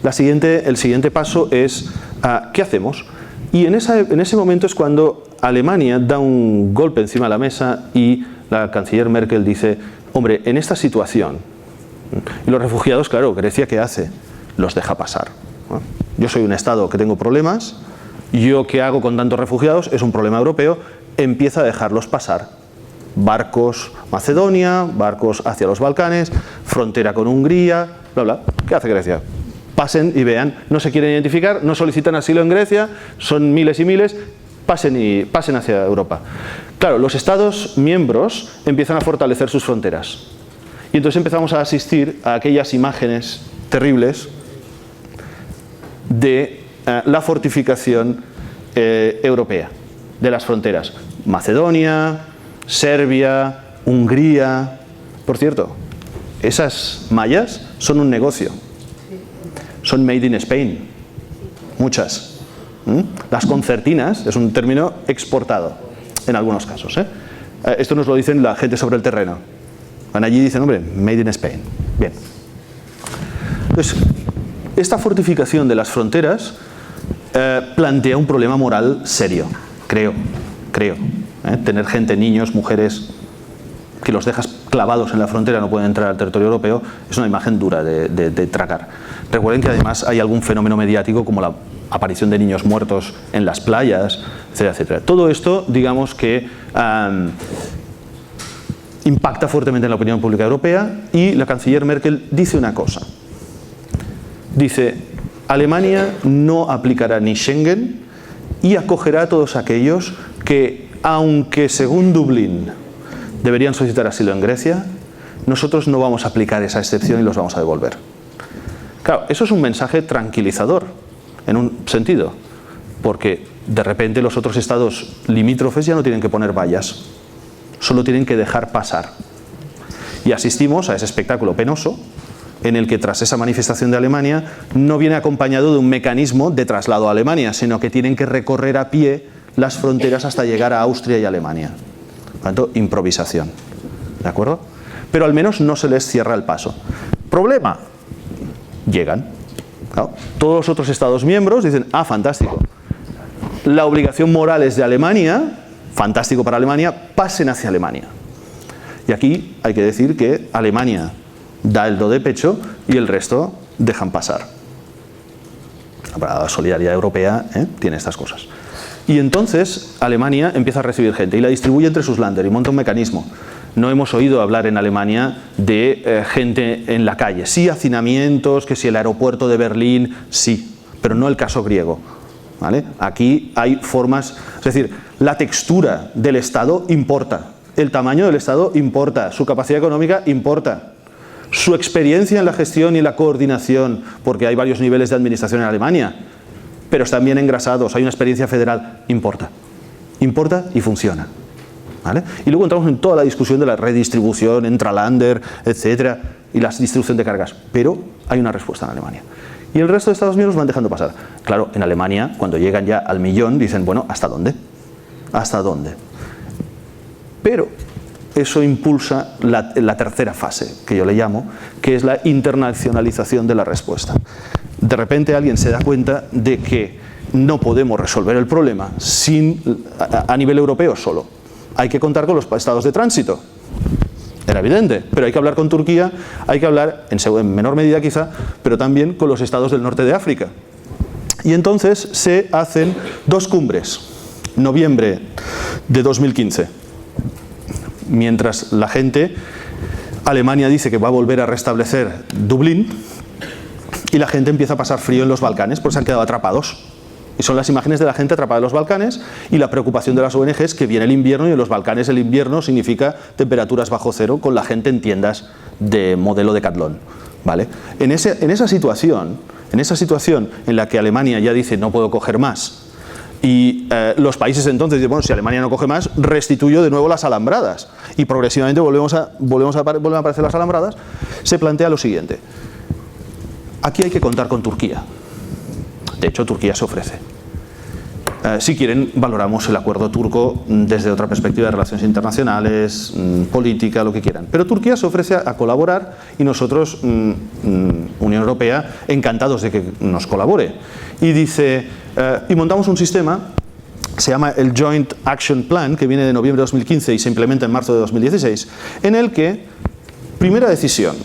el siguiente paso es, ¿qué hacemos? Y en ese momento es cuando Alemania da un golpe encima de la mesa y la canciller Merkel dice, hombre, en esta situación, y los refugiados, claro, Grecia, ¿qué hace? Los deja pasar. Yo soy un Estado que tengo problemas, yo ¿qué hago con tantos refugiados? Es un problema europeo, empieza a dejarlos pasar. Barcos Macedonia, barcos hacia los Balcanes, frontera con Hungría, bla, bla. ¿Qué hace Grecia? Pasen y vean, no se quieren identificar, no solicitan asilo en Grecia, son miles y miles, pasen hacia Europa. Claro, los Estados miembros empiezan a fortalecer sus fronteras. Y entonces empezamos a asistir a aquellas imágenes terribles de la fortificación europea, de las fronteras. Macedonia, Serbia, Hungría. Por cierto, esas mallas son un negocio. Son made in Spain. Muchas. Las concertinas es un término exportado, en algunos casos. Esto nos lo dicen la gente sobre el terreno. Van allí y dicen, hombre, made in Spain. Bien. Entonces, esta fortificación de las fronteras plantea un problema moral serio, creo. Tener gente, niños, mujeres, que los dejas clavados en la frontera, no pueden entrar al territorio europeo, es una imagen dura de tragar. Recuerden que además hay algún fenómeno mediático como la aparición de niños muertos en las playas, etcétera, etcétera. Todo esto, digamos que impacta fuertemente en la opinión pública europea, y la canciller Merkel dice una cosa. Dice, Alemania no aplicará ni Schengen y acogerá a todos aquellos que, aunque según Dublín deberían solicitar asilo en Grecia, nosotros no vamos a aplicar esa excepción y los vamos a devolver. Claro, eso es un mensaje tranquilizador, en un sentido, porque de repente los otros estados limítrofes ya no tienen que poner vallas, solo tienen que dejar pasar. Y asistimos a ese espectáculo penoso en el que tras esa manifestación de Alemania no viene acompañado de un mecanismo de traslado a Alemania, sino que tienen que recorrer a pie las fronteras hasta llegar a Austria y Alemania. Por tanto, improvisación. ¿De acuerdo? Pero al menos no se les cierra el paso. ¿Problema? Llegan. Claro, todos los otros estados miembros dicen, fantástico. La obligación moral es de Alemania, fantástico para Alemania, pasen hacia Alemania. Y aquí hay que decir que Alemania da el do de pecho y el resto dejan pasar. La solidaridad europea tiene estas cosas. Y entonces Alemania empieza a recibir gente y la distribuye entre sus länder y monta un mecanismo. No hemos oído hablar en Alemania de gente en la calle. Sí, hacinamientos, que si el aeropuerto de Berlín, sí, pero no el caso griego. ¿Vale? Aquí hay formas, es decir, la textura del Estado importa, el tamaño del Estado importa, su capacidad económica importa, su experiencia en la gestión y la coordinación, porque hay varios niveles de administración en Alemania, pero están bien engrasados, hay una experiencia federal, importa y funciona. ¿Vale? Y luego entramos en toda la discusión de la redistribución, intraländer, etcétera, y la distribución de cargas, pero hay una respuesta en Alemania. Y el resto de Estados miembros van dejando pasar. Claro, en Alemania, cuando llegan ya al millón, dicen, bueno, ¿hasta dónde? ¿Hasta dónde? Pero eso impulsa la tercera fase, que yo le llamo, que es la internacionalización de la respuesta. De repente alguien se da cuenta de que no podemos resolver el problema a nivel europeo solo. Hay que contar con los estados de tránsito. Era evidente, pero hay que hablar con Turquía, hay que hablar, en menor medida quizá, pero también con los estados del norte de África. Y entonces se hacen 2 cumbres, noviembre de 2015. Mientras la gente, Alemania dice que va a volver a restablecer Dublín, y la gente empieza a pasar frío en los Balcanes porque se han quedado atrapados. Y son las imágenes de la gente atrapada en los Balcanes y la preocupación de las ONGs que viene el invierno y en los Balcanes el invierno significa temperaturas bajo cero con la gente en tiendas de modelo Decathlon, ¿vale? En esa situación en la que Alemania ya dice no puedo coger más y los países entonces dicen, bueno, si Alemania no coge más, restituyo de nuevo las alambradas y progresivamente vuelven a aparecer las alambradas, se plantea lo siguiente. Aquí hay que contar con Turquía. De hecho, Turquía se ofrece. Si quieren, valoramos el acuerdo turco desde otra perspectiva de relaciones internacionales, política, lo que quieran. Pero Turquía se ofrece a colaborar y nosotros, Unión Europea, encantados de que nos colabore. Y dice, y montamos un sistema, se llama el Joint Action Plan, que viene de noviembre de 2015 y se implementa en marzo de 2016, en el que, primera decisión,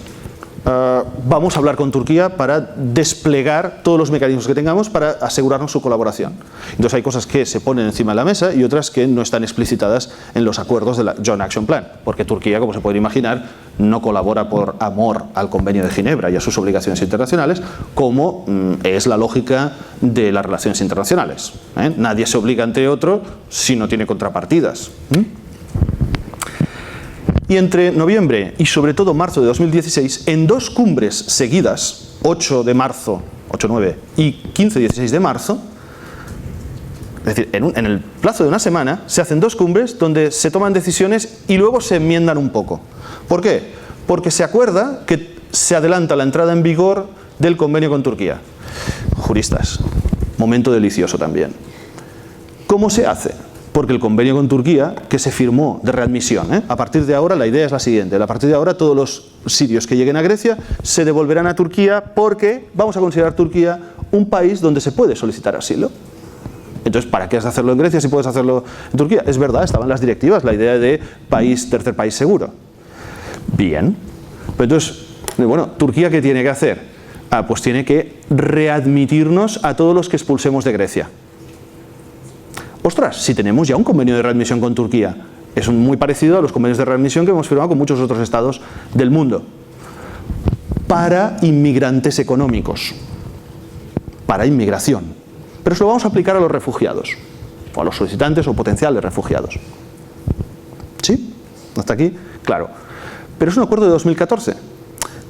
vamos a hablar con Turquía para desplegar todos los mecanismos que tengamos para asegurarnos su colaboración. Entonces hay cosas que se ponen encima de la mesa y otras que no están explicitadas en los acuerdos de la Joint Action Plan, porque Turquía, como se puede imaginar, no colabora por amor al Convenio de Ginebra y a sus obligaciones internacionales, como es la lógica de las relaciones internacionales. Nadie se obliga ante otro si no tiene contrapartidas. Y entre noviembre y sobre todo marzo de 2016, en dos cumbres seguidas, 8 de marzo, 8-9 y 15-16 de marzo, es decir, en el plazo de una semana, se hacen dos cumbres donde se toman decisiones y luego se enmiendan un poco. ¿Por qué? Porque se acuerda que se adelanta la entrada en vigor del convenio con Turquía. Juristas, momento delicioso también. ¿Cómo se hace? Porque el convenio con Turquía, que se firmó de readmisión, a partir de ahora la idea es la siguiente, a partir de ahora todos los sirios que lleguen a Grecia se devolverán a Turquía porque vamos a considerar Turquía un país donde se puede solicitar asilo. Entonces, ¿para qué has de hacerlo en Grecia si puedes hacerlo en Turquía? Es verdad, estaban las directivas, la idea de tercer país seguro. Bien, pero entonces, bueno, ¿Turquía qué tiene que hacer? Pues tiene que readmitirnos a todos los que expulsemos de Grecia. Ostras, si tenemos ya un convenio de readmisión con Turquía, es muy parecido a los convenios de readmisión que hemos firmado con muchos otros estados del mundo. Para inmigrantes económicos, para inmigración. Pero se lo vamos a aplicar a los refugiados, o a los solicitantes o potenciales refugiados. ¿Sí? ¿Hasta aquí? Claro. Pero es un acuerdo de 2014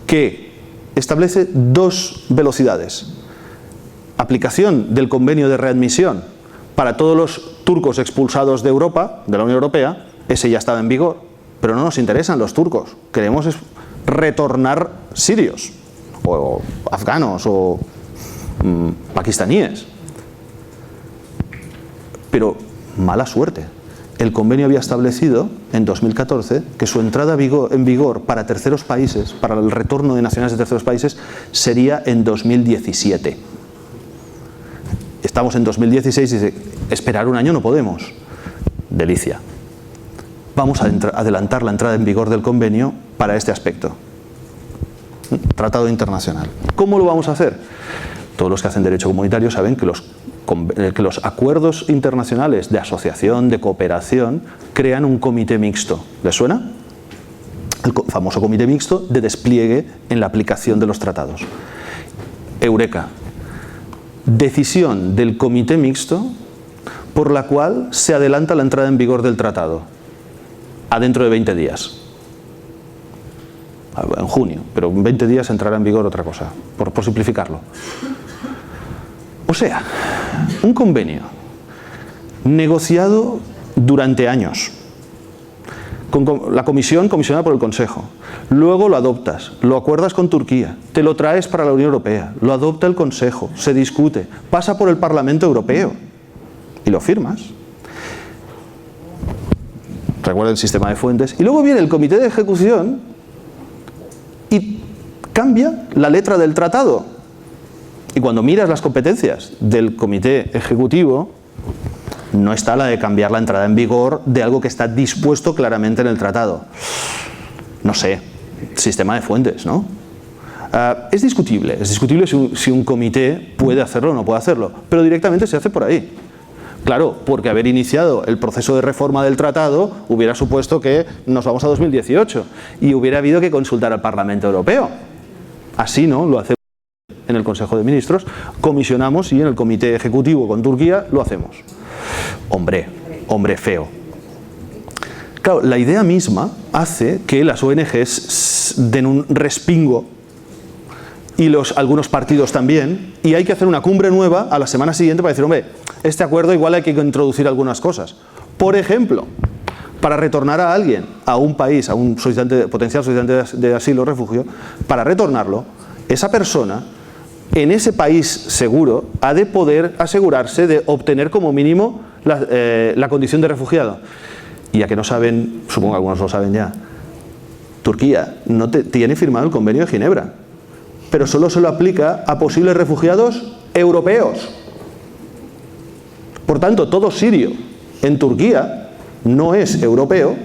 que establece dos velocidades. Aplicación del convenio de readmisión para todos los turcos expulsados de Europa, de la Unión Europea, ese ya estaba en vigor, pero no nos interesan los turcos, queremos retornar sirios, o afganos, o pakistaníes. Pero mala suerte, el convenio había establecido en 2014 que su entrada en vigor para terceros países, para el retorno de nacionales de terceros países, sería en 2017. Estamos en 2016 y dice, esperar un año no podemos. Delicia. Vamos a adelantar la entrada en vigor del convenio para este aspecto. Tratado internacional. ¿Cómo lo vamos a hacer? Todos los que hacen derecho comunitario saben que los acuerdos internacionales de asociación, de cooperación, crean un comité mixto. ¿Les suena? El famoso comité mixto de despliegue en la aplicación de los tratados. Eureka. Decisión del comité mixto por la cual se adelanta la entrada en vigor del tratado a dentro de 20 días. En junio, pero en 20 días entrará en vigor otra cosa, por simplificarlo. O sea, un convenio negociado durante años, con la comisión comisionada por el Consejo, luego lo adoptas, lo acuerdas con Turquía, te lo traes para la Unión Europea, lo adopta el Consejo, se discute, pasa por el Parlamento Europeo y lo firmas. Recuerda el sistema de fuentes. Y luego viene el comité de ejecución y cambia la letra del tratado. Y cuando miras las competencias del comité ejecutivo, no está la de cambiar la entrada en vigor de algo que está dispuesto claramente en el tratado. No sé, sistema de fuentes, ¿no? Es discutible si un comité puede hacerlo o no puede hacerlo, pero directamente se hace por ahí. Claro, porque haber iniciado el proceso de reforma del tratado hubiera supuesto que nos vamos a 2018 y hubiera habido que consultar al Parlamento Europeo. Así no, lo hacemos en el Consejo de Ministros, comisionamos y en el Comité Ejecutivo con Turquía lo hacemos. Hombre feo. Claro, la idea misma hace que las ONGs den un respingo y algunos partidos también, y hay que hacer una cumbre nueva a la semana siguiente para decir, hombre, este acuerdo igual hay que introducir algunas cosas. Por ejemplo, para retornar a alguien, a un país, a un potencial solicitante de asilo o refugio, para retornarlo, esa persona en ese país seguro ha de poder asegurarse de obtener como mínimo la condición de refugiado. Y ya que no saben, supongo que algunos lo saben ya, Turquía no tiene firmado el Convenio de Ginebra, pero solo se lo aplica a posibles refugiados europeos. Por tanto, todo sirio en Turquía no es europeo,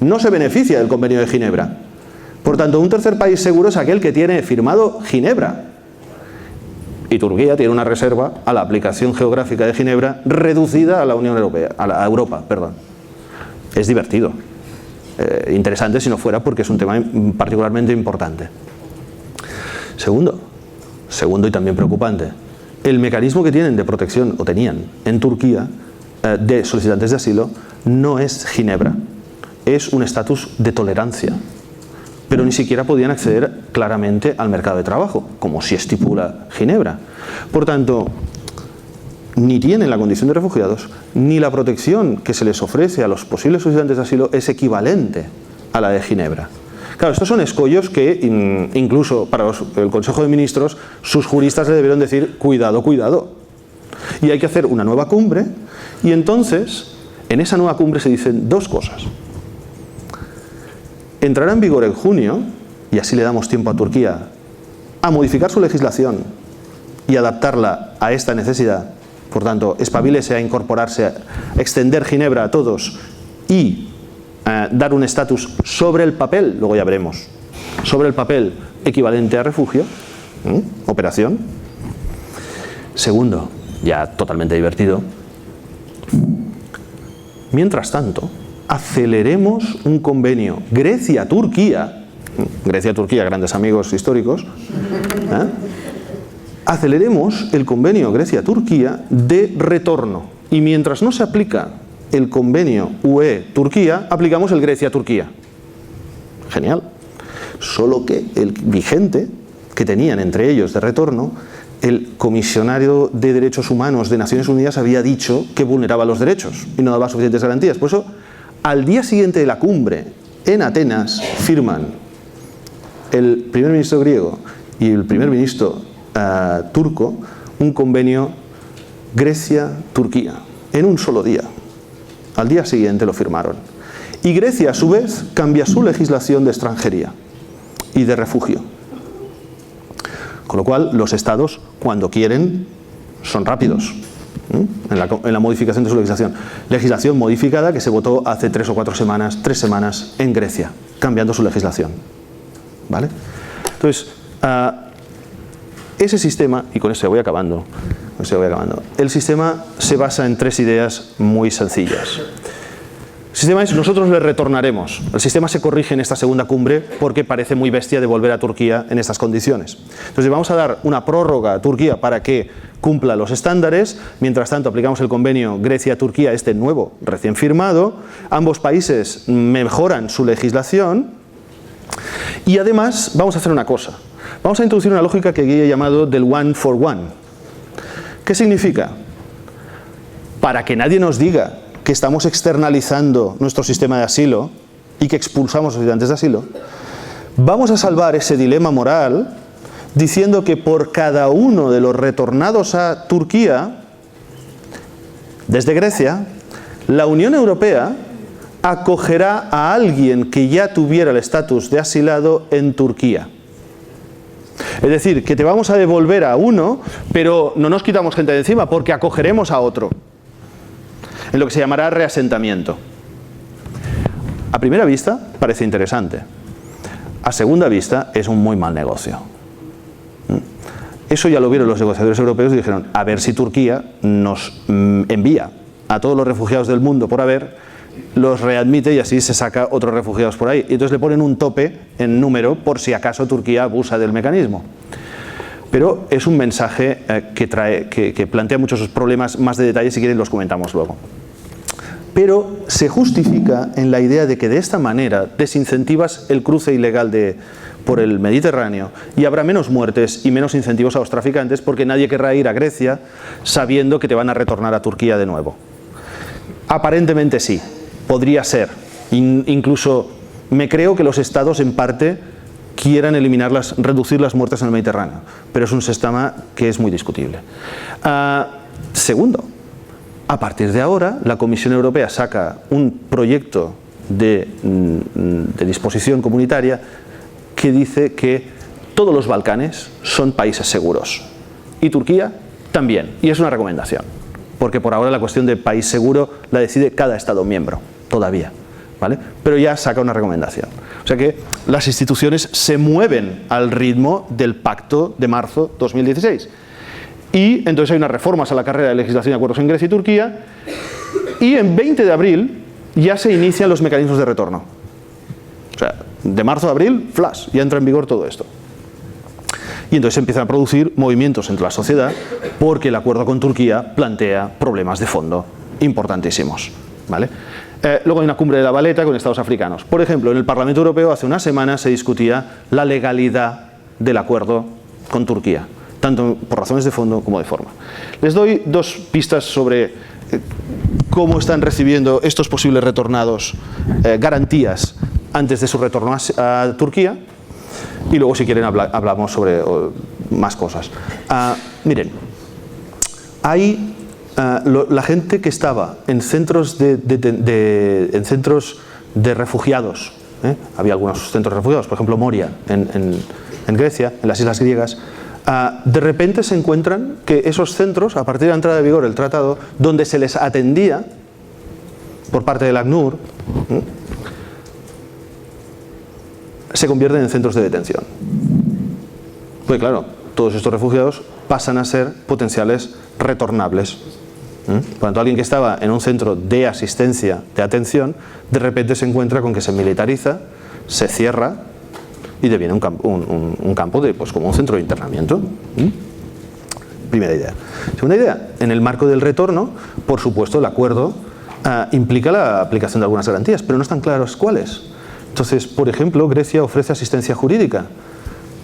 no se beneficia del Convenio de Ginebra. Por tanto, un tercer país seguro es aquel que tiene firmado Ginebra. Y Turquía tiene una reserva a la aplicación geográfica de Ginebra reducida a la Unión Europea, a Europa, perdón. Es divertido, interesante si no fuera porque es un tema particularmente importante. Segundo y también preocupante, el mecanismo que tienen de protección, o tenían en Turquía, de solicitantes de asilo, no es Ginebra, es un estatus de tolerancia, pero ni siquiera podían acceder claramente al mercado de trabajo, como si estipula Ginebra. Por tanto, ni tienen la condición de refugiados, ni la protección que se les ofrece a los posibles solicitantes de asilo es equivalente a la de Ginebra. Claro, estos son escollos que incluso para el Consejo de Ministros sus juristas le debieron decir cuidado, cuidado. Y hay que hacer una nueva cumbre y entonces en esa nueva cumbre se dicen dos cosas. Entrará en vigor en junio, y así le damos tiempo a Turquía a modificar su legislación y adaptarla a esta necesidad. Por tanto, espabilese a incorporarse, a extender Ginebra a todos y dar un estatus sobre el papel, luego ya veremos, sobre el papel equivalente a refugio, operación. Segundo, ya totalmente divertido, mientras tanto, aceleremos un convenio Grecia-Turquía, grandes amigos históricos, aceleremos el convenio Grecia-Turquía de retorno. Y mientras no se aplica el convenio UE-Turquía, aplicamos el Grecia-Turquía. Genial. Solo que el vigente que tenían entre ellos de retorno, el comisionario de Derechos Humanos de Naciones Unidas había dicho que vulneraba los derechos y no daba suficientes garantías. Por eso, al día siguiente de la cumbre, en Atenas, firman el primer ministro griego y el primer ministro turco un convenio Grecia-Turquía en un solo día. Al día siguiente lo firmaron. Y Grecia, a su vez, cambia su legislación de extranjería y de refugio. Con lo cual, los estados, cuando quieren, son rápidos en la modificación de su legislación. Legislación modificada que se votó hace 3 o 4 semanas, 3 semanas, en Grecia, cambiando su legislación. ¿Vale? Entonces, ese sistema, y con esto ya voy acabando, el sistema se basa en 3 ideas muy sencillas. El sistema es, nosotros le retornaremos. El sistema se corrige en esta segunda cumbre porque parece muy bestia de volver a Turquía en estas condiciones. Entonces vamos a dar una prórroga a Turquía para que cumpla los estándares. Mientras tanto aplicamos el convenio Grecia-Turquía, este nuevo, recién firmado. Ambos países mejoran su legislación. Y además vamos a hacer una cosa. Vamos a introducir una lógica que he llamado del one for one. ¿Qué significa? Para que nadie nos diga que estamos externalizando nuestro sistema de asilo y que expulsamos a los solicitantes de asilo, vamos a salvar ese dilema moral diciendo que por cada uno de los retornados a Turquía, desde Grecia, la Unión Europea acogerá a alguien que ya tuviera el estatus de asilado en Turquía. Es decir, que te vamos a devolver a uno, pero no nos quitamos gente de encima porque acogeremos a otro. En lo que se llamará reasentamiento. A primera vista parece interesante. A segunda vista es un muy mal negocio. Eso ya lo vieron los negociadores europeos y dijeron, a ver si Turquía nos envía a todos los refugiados del mundo por haber, los readmite y así se saca otros refugiados por ahí. Y entonces le ponen un tope en número por si acaso Turquía abusa del mecanismo. Pero es un mensaje que plantea muchos problemas más de detalle, si quieren los comentamos luego. Pero se justifica en la idea de que de esta manera desincentivas el cruce ilegal por el Mediterráneo y habrá menos muertes y menos incentivos a los traficantes, porque nadie querrá ir a Grecia sabiendo que te van a retornar a Turquía de nuevo. Aparentemente sí, podría ser. Incluso me creo que los estados en parte quieran reducir las muertes en el Mediterráneo, pero es un sistema que es muy discutible. Segundo, a partir de ahora la Comisión Europea saca un proyecto de disposición comunitaria que dice que todos los Balcanes son países seguros y Turquía también, y es una recomendación, porque por ahora la cuestión de país seguro la decide cada Estado miembro, todavía, ¿vale? Pero ya saca una recomendación. O sea que las instituciones se mueven al ritmo del pacto de marzo 2016. Y entonces hay unas reformas a la carrera de legislación y acuerdos en Grecia y Turquía, y en 20 de abril ya se inician los mecanismos de retorno. O sea, de marzo a abril, flash, ya entra en vigor todo esto. Y entonces se empiezan a producir movimientos entre la sociedad, porque el acuerdo con Turquía plantea problemas de fondo importantísimos, ¿vale? Luego hay una cumbre de La Valeta con estados africanos. Por ejemplo, en el Parlamento Europeo hace una semana se discutía la legalidad del acuerdo con Turquía, tanto por razones de fondo como de forma. Les doy dos pistas sobre cómo están recibiendo estos posibles retornados garantías antes de su retorno a Turquía, y luego si quieren hablamos sobre más cosas. Miren, hay la gente que estaba en centros de refugiados, había algunos centros de refugiados, por ejemplo Moria en Grecia, en las islas griegas, de repente se encuentran que esos centros, a partir de la entrada de vigor del tratado, donde se les atendía por parte del ACNUR, se convierten en centros de detención. Pues claro, todos estos refugiados pasan a ser potenciales retornables. Por lo tanto, alguien que estaba en un centro de asistencia, de atención, de repente se encuentra con que se militariza, se cierra y deviene un campo de, pues, como un centro de internamiento. Primera idea. Segunda idea, en el marco del retorno, por supuesto, el acuerdo implica la aplicación de algunas garantías, pero no están claros cuáles. Entonces, por ejemplo, Grecia ofrece asistencia jurídica,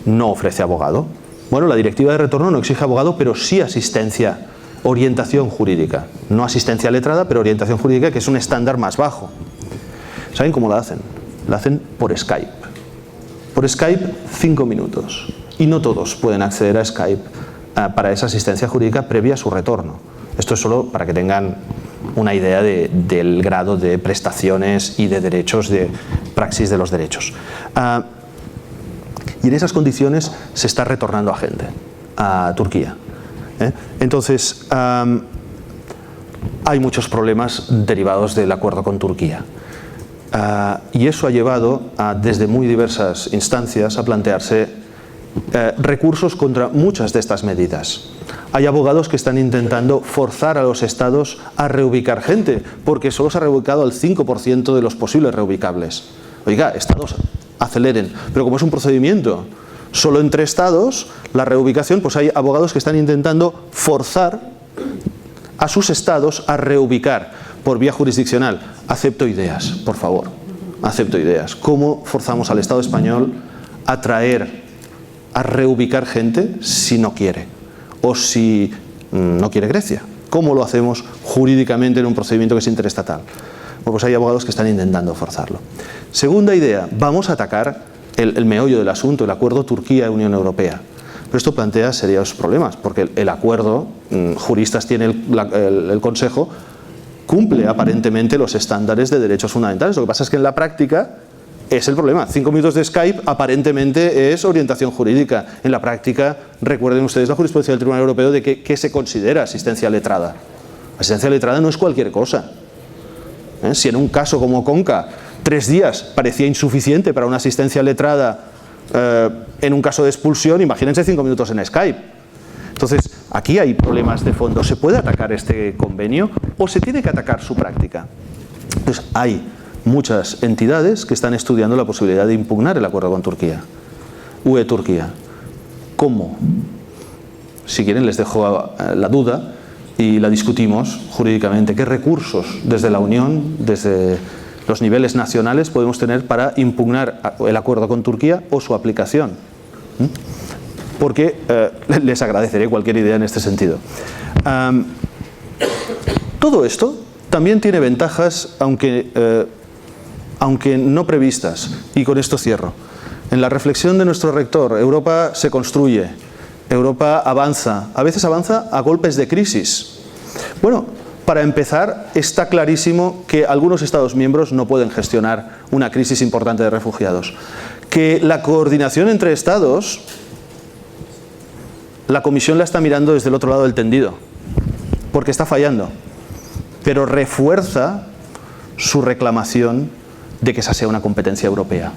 no ofrece abogado. Bueno, la directiva de retorno no exige abogado, pero sí asistencia, orientación jurídica. No asistencia letrada, pero orientación jurídica, que es un estándar más bajo. ¿Saben cómo la hacen? La hacen por Skype. Por Skype, 5 minutos. Y no todos pueden acceder a Skype para esa asistencia jurídica previa a su retorno. Esto es solo para que tengan una idea del grado de prestaciones y de derechos, de praxis de los derechos. Y en esas condiciones se está retornando a gente, a Turquía. Entonces, hay muchos problemas derivados del acuerdo con Turquía. Y eso ha llevado desde muy diversas instancias a plantearse recursos contra muchas de estas medidas. Hay abogados que están intentando forzar a los estados a reubicar gente, porque solo se ha reubicado al 5% de los posibles reubicables. Oiga, estados, aceleren. Pero como es un procedimiento solo entre estados, la reubicación, pues hay abogados que están intentando forzar a sus estados a reubicar por vía jurisdiccional. Acepto ideas, por favor. Acepto ideas. ¿Cómo forzamos al Estado español a reubicar gente si no quiere? O si no quiere Grecia. ¿Cómo lo hacemos jurídicamente en un procedimiento que es interestatal? Bueno, pues hay abogados que están intentando forzarlo. Segunda idea, vamos a atacar el meollo del asunto, el acuerdo Turquía-Unión Europea. Pero esto plantea serios problemas, porque el acuerdo, juristas tiene el Consejo, cumple aparentemente los estándares de derechos fundamentales. Lo que pasa es que en la práctica es el problema. 5 minutos de Skype aparentemente es orientación jurídica. En la práctica, recuerden ustedes la jurisprudencia del Tribunal Europeo de qué se considera asistencia letrada. Asistencia letrada no es cualquier cosa. Si en un caso como Conca 3 días parecía insuficiente para una asistencia letrada en un caso de expulsión, imagínense 5 minutos en Skype. Entonces, aquí hay problemas de fondo. ¿Se puede atacar este convenio o se tiene que atacar su práctica? Pues hay muchas entidades que están estudiando la posibilidad de impugnar el acuerdo con Turquía. UE-Turquía. ¿Cómo? si quieren les dejo la duda y la discutimos jurídicamente. ¿Qué recursos desde la Unión, desde los niveles nacionales podemos tener para impugnar el acuerdo con Turquía o su aplicación? Porque les agradeceré cualquier idea en este sentido. Todo esto también tiene ventajas, aunque no previstas, y con esto cierro. En la reflexión de nuestro rector, Europa se construye, Europa avanza, a veces avanza a golpes de crisis. Bueno, para empezar, está clarísimo que algunos Estados miembros no pueden gestionar una crisis importante de refugiados. Que la coordinación entre Estados, la Comisión la está mirando desde el otro lado del tendido, porque está fallando, pero refuerza su reclamación de que esa sea una competencia europea.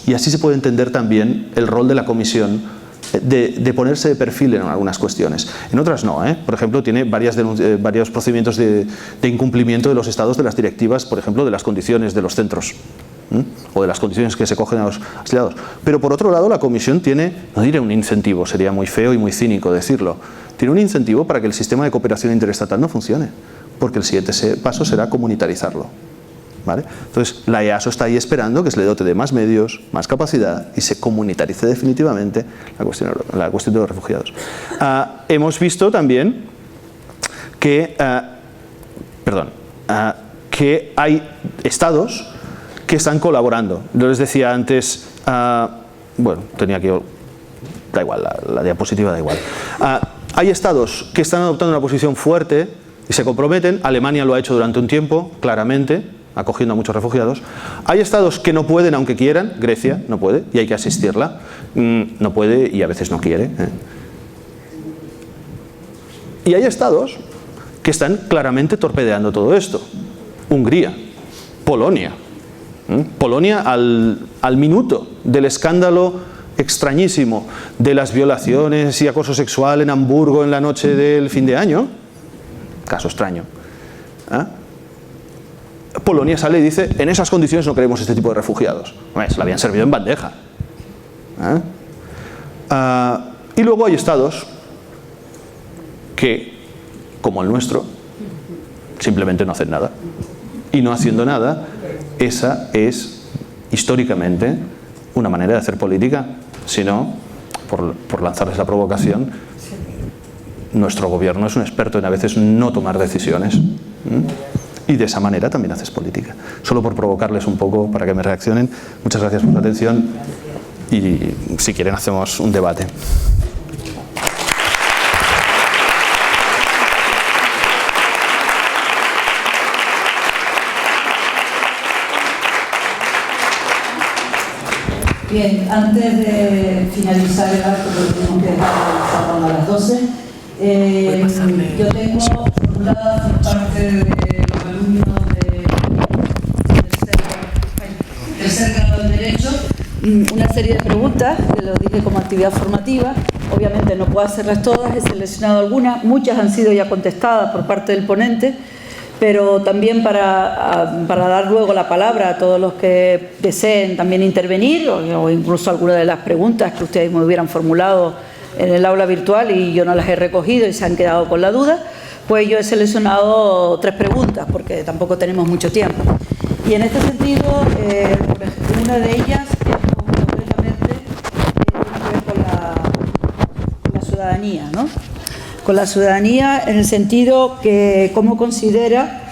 Y así se puede entender también el rol de la Comisión de ponerse de perfil en algunas cuestiones. En otras no, Por ejemplo, tiene varios procedimientos de incumplimiento de los Estados de las directivas, por ejemplo, de las condiciones de los centros, o de las condiciones que se cogen a los asiliados. Pero por otro lado, la Comisión tiene, no diré un incentivo, sería muy feo y muy cínico decirlo, tiene un incentivo para que el sistema de cooperación interestatal no funcione, porque el siguiente paso será comunitarizarlo. ¿Vale? Entonces, la EASO está ahí esperando que se le dote de más medios, más capacidad y se comunitarice definitivamente la cuestión de los refugiados. Hemos visto también que, que hay estados que están colaborando. Yo les decía antes, bueno, tenía que... Da igual, la diapositiva da igual. Hay estados que están adoptando una posición fuerte y se comprometen. Alemania lo ha hecho durante un tiempo, claramente, acogiendo a muchos refugiados. Hay estados que no pueden aunque quieran, Grecia no puede y hay que asistirla, no puede y a veces no quiere. Y hay estados que están claramente torpedeando todo esto. Hungría, Polonia. Polonia al minuto del escándalo extrañísimo de las violaciones y acoso sexual en Hamburgo en la noche del fin de año, caso extraño, Polonia sale y dice, en esas condiciones no queremos este tipo de refugiados. Se la habían servido en bandeja. Y luego hay estados que, como el nuestro, simplemente no hacen nada. Y no haciendo nada, esa es, históricamente, una manera de hacer política. Si no, por lanzarles la provocación, nuestro gobierno es un experto en a veces no tomar decisiones. Y de esa manera también haces política. Solo por provocarles un poco para que me reaccionen. Muchas gracias por su atención y si quieren hacemos un debate. Bien, antes de finalizar el acto, porque tenemos que dejar a las 12, yo tengo formulada por parte de los alumnos del tercer grado del Derecho una serie de preguntas, que lo dije como actividad formativa. Obviamente no puedo hacerlas todas, he seleccionado algunas, muchas han sido ya contestadas por parte del ponente, pero también para dar luego la palabra a todos los que deseen también intervenir, o incluso algunas de las preguntas que ustedes me hubieran formulado en el aula virtual y yo no las he recogido y se han quedado con la duda, pues yo he seleccionado 3 preguntas, porque tampoco tenemos mucho tiempo. Y en este sentido, una de ellas es concretamente tiene que ver con la ciudadanía, ¿no? Con la ciudadanía en el sentido que cómo considera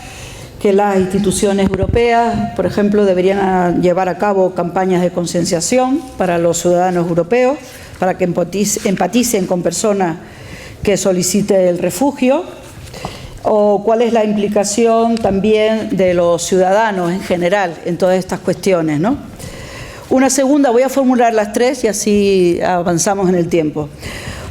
que las instituciones europeas, por ejemplo, deberían llevar a cabo campañas de concienciación para los ciudadanos europeos, para que empaticen con personas que soliciten el refugio, o cuál es la implicación también de los ciudadanos en general en todas estas cuestiones, ¿no? Una segunda, voy a formular las 3 y así avanzamos en el tiempo.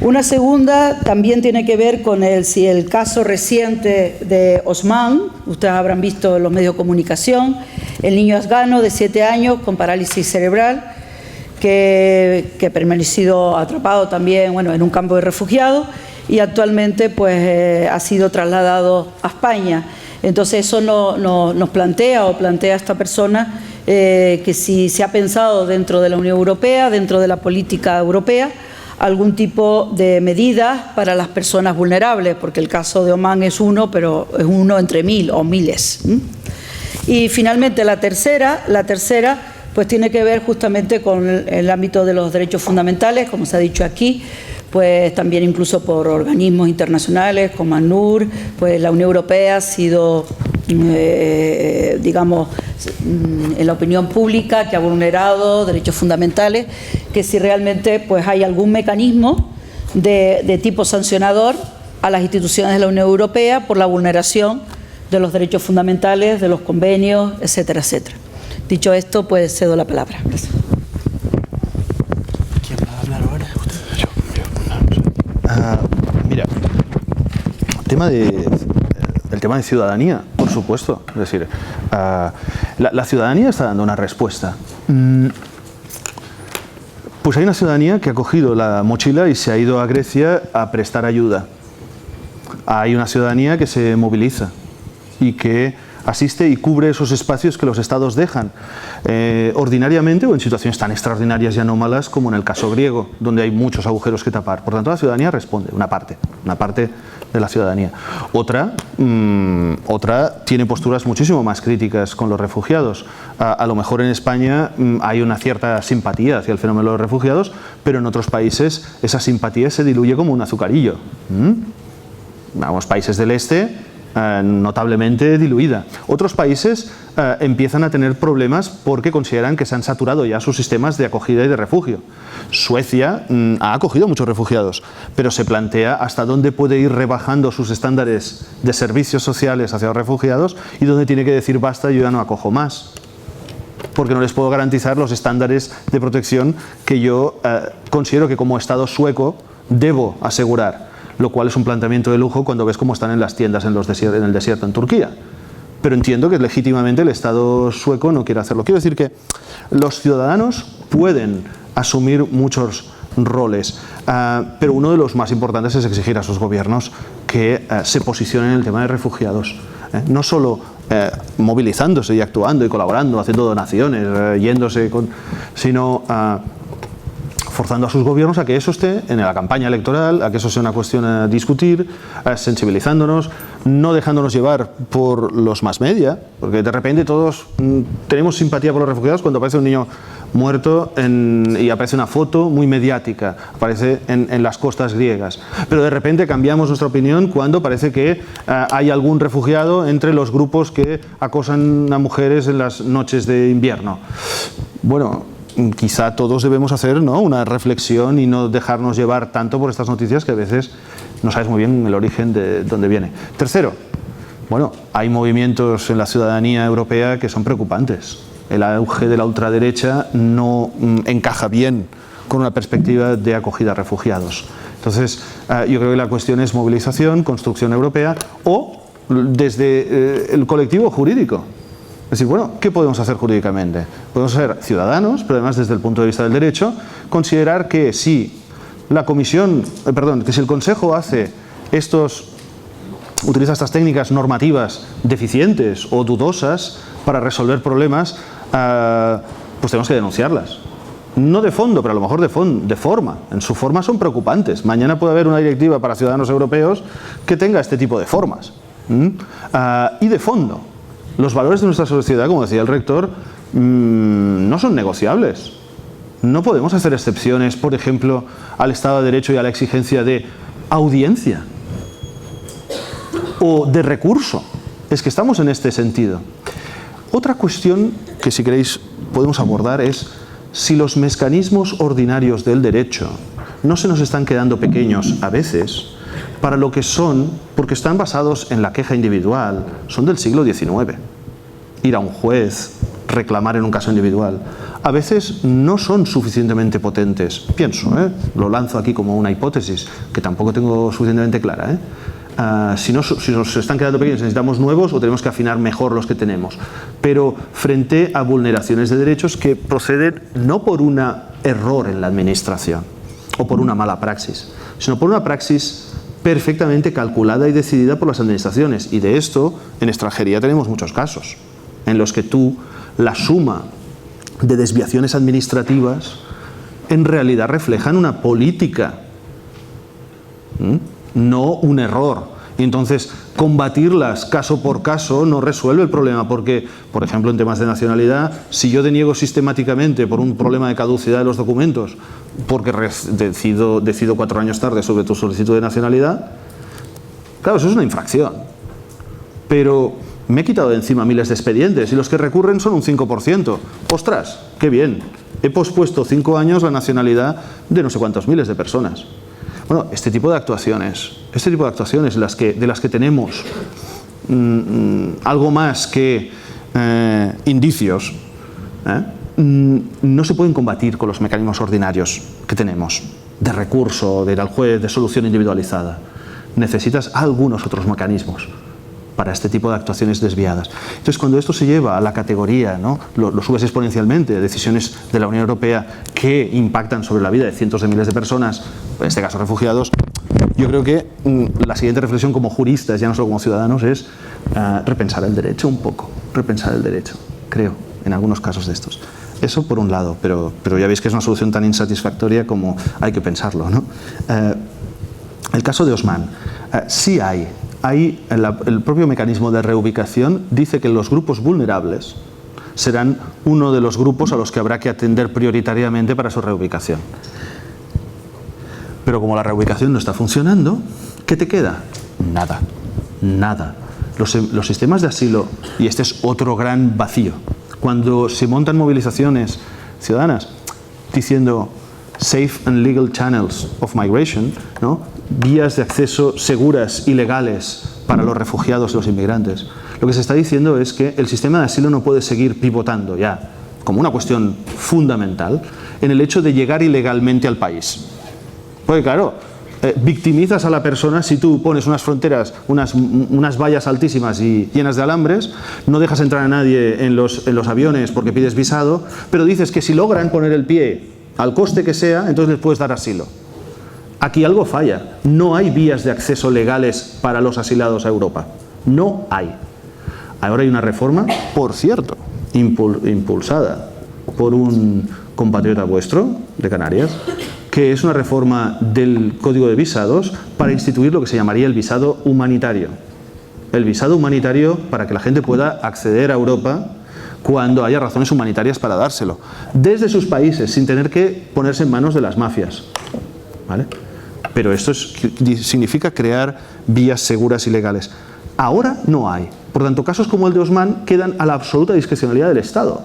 Una segunda también tiene que ver con el caso reciente de Osman, ustedes habrán visto en los medios de comunicación, el niño afgano de 7 años con parálisis cerebral que ha permanecido atrapado también, bueno, en un campo de refugiados y actualmente pues ha sido trasladado a España. Entonces eso nos plantea a esta persona que si se ha pensado dentro de la Unión Europea, dentro de la política europea, algún tipo de medidas para las personas vulnerables, porque el caso de Oman es uno, pero es uno entre 1000 o miles. Y finalmente la tercera pues tiene que ver justamente con el ámbito de los derechos fundamentales, como se ha dicho aquí, pues también incluso por organismos internacionales como ACNUR, pues la Unión Europea ha sido, digamos, en la opinión pública que ha vulnerado derechos fundamentales, que si realmente pues hay algún mecanismo de tipo sancionador a las instituciones de la Unión Europea por la vulneración de los derechos fundamentales, de los convenios, etcétera, etcétera. Dicho esto, pues cedo la palabra. Gracias. ¿Quién va a hablar ahora? Mira, el tema de ciudadanía, por supuesto. Es decir, la ciudadanía está dando una respuesta. Pues hay una ciudadanía que ha cogido la mochila y se ha ido a Grecia a prestar ayuda. Hay una ciudadanía que se moviliza y que asiste y cubre esos espacios que los estados dejan, ordinariamente o en situaciones tan extraordinarias y anómalas como en el caso griego, donde hay muchos agujeros que tapar. Por tanto, la ciudadanía responde, una parte de la ciudadanía. Otra tiene posturas muchísimo más críticas con los refugiados. A lo mejor en España hay una cierta simpatía hacia el fenómeno de los refugiados, pero en otros países esa simpatía se diluye como un azucarillo. Algunos países del este notablemente diluida. Otros países empiezan a tener problemas porque consideran que se han saturado ya sus sistemas de acogida y de refugio. Suecia ha acogido muchos refugiados, pero se plantea hasta dónde puede ir rebajando sus estándares de servicios sociales hacia los refugiados y dónde tiene que decir basta, yo ya no acojo más, porque no les puedo garantizar los estándares de protección que yo considero que como Estado sueco debo asegurar. Lo cual es un planteamiento de lujo cuando ves cómo están en las tiendas en el desierto en Turquía. Pero entiendo que legítimamente el Estado sueco no quiere hacerlo. Quiero decir que los ciudadanos pueden asumir muchos roles, pero uno de los más importantes es exigir a sus gobiernos que se posicionen en el tema de refugiados. No solo movilizándose y actuando y colaborando, haciendo donaciones, yéndose, sino forzando a sus gobiernos a que eso esté en la campaña electoral, a que eso sea una cuestión a discutir, sensibilizándonos, no dejándonos llevar por los mass media, porque de repente todos tenemos simpatía por los refugiados cuando aparece un niño muerto y aparece una foto muy mediática, aparece en las costas griegas. Pero de repente cambiamos nuestra opinión cuando parece que hay algún refugiado entre los grupos que acosan a mujeres en las noches de invierno. Bueno, quizá todos debemos hacer, ¿no?, una reflexión y no dejarnos llevar tanto por estas noticias que a veces no sabes muy bien el origen de dónde viene. Tercero, bueno, hay movimientos en la ciudadanía europea que son preocupantes. El auge de la ultraderecha no encaja bien con una perspectiva de acogida a refugiados. Entonces, yo creo que la cuestión es movilización, construcción europea o desde el colectivo jurídico. Es decir, bueno, ¿qué podemos hacer jurídicamente? Podemos ser ciudadanos, pero además desde el punto de vista del derecho, considerar que si la comisión, que si el Consejo utiliza estas técnicas normativas deficientes o dudosas para resolver problemas, pues tenemos que denunciarlas. No de fondo, pero a lo mejor de forma. En su forma son preocupantes. Mañana puede haber una directiva para ciudadanos europeos que tenga este tipo de formas. Y de fondo. Los valores de nuestra sociedad, como decía el rector, no son negociables. No podemos hacer excepciones, por ejemplo, al Estado de Derecho y a la exigencia de audiencia o de recurso. Es que estamos en este sentido. Otra cuestión que, si queréis, podemos abordar es si los mecanismos ordinarios del derecho no se nos están quedando pequeños a veces para lo que son, porque están basados en la queja individual, son del siglo XIX. Ir a un juez, reclamar en un caso individual, a veces no son suficientemente potentes. Pienso, lo lanzo aquí como una hipótesis, que tampoco tengo suficientemente clara. Si nos están quedando pequeños, necesitamos nuevos o tenemos que afinar mejor los que tenemos. Pero frente a vulneraciones de derechos que proceden no por un error en la administración o por una mala praxis, sino por una praxis perfectamente calculada y decidida por las administraciones. Y de esto, en extranjería tenemos muchos casos, en los que la suma de desviaciones administrativas en realidad reflejan una política, no un error. Y entonces, combatirlas caso por caso no resuelve el problema, porque, por ejemplo, en temas de nacionalidad, si yo deniego sistemáticamente por un problema de caducidad de los documentos, porque decido 4 años tarde sobre tu solicitud de nacionalidad, claro, eso es una infracción. Pero me he quitado de encima miles de expedientes y los que recurren son un 5%. ¡Ostras! ¡Qué bien! He pospuesto 5 años la nacionalidad de no sé cuántos miles de personas. Bueno, este tipo de actuaciones de las que tenemos algo más que indicios, no se pueden combatir con los mecanismos ordinarios que tenemos, de recurso, de ir al juez, de solución individualizada. Necesitas algunos otros mecanismos para este tipo de actuaciones desviadas. Entonces, cuando esto se lleva a la categoría, ¿no?, lo subes exponencialmente, decisiones de la Unión Europea que impactan sobre la vida de cientos de miles de personas, en este caso refugiados, yo creo que la siguiente reflexión como juristas, ya no solo como ciudadanos, es repensar el derecho un poco, repensar el derecho, creo, en algunos casos de estos. Eso por un lado, pero ya veis que es una solución tan insatisfactoria como hay que pensarlo, ¿no? El caso de Osman, sí hay el propio mecanismo de reubicación dice que los grupos vulnerables serán uno de los grupos a los que habrá que atender prioritariamente para su reubicación. Pero como la reubicación no está funcionando, ¿qué te queda? Nada, nada. Los sistemas de asilo, y este es otro gran vacío, cuando se montan movilizaciones ciudadanas diciendo safe and legal channels of migration, ¿no?, vías de acceso seguras y legales para los refugiados y los inmigrantes, lo que se está diciendo es que el sistema de asilo no puede seguir pivotando ya como una cuestión fundamental en el hecho de llegar ilegalmente al país. Porque claro, victimizas a la persona si tú pones unas fronteras, unas vallas altísimas y llenas de alambres, no dejas entrar a nadie en los aviones porque pides visado, pero dices que si logran poner el pie al coste que sea, entonces les puedes dar asilo. Aquí algo falla. No hay vías de acceso legales para los asilados a Europa. No hay. Ahora hay una reforma, por cierto, impulsada por un compatriota vuestro de Canarias, que es una reforma del Código de Visados para instituir lo que se llamaría el visado humanitario. El visado humanitario para que la gente pueda acceder a Europa cuando haya razones humanitarias para dárselo, desde sus países, sin tener que ponerse en manos de las mafias, ¿vale? Pero esto significa crear vías seguras y legales. Ahora no hay. Por tanto, casos como el de Osman quedan a la absoluta discrecionalidad del Estado.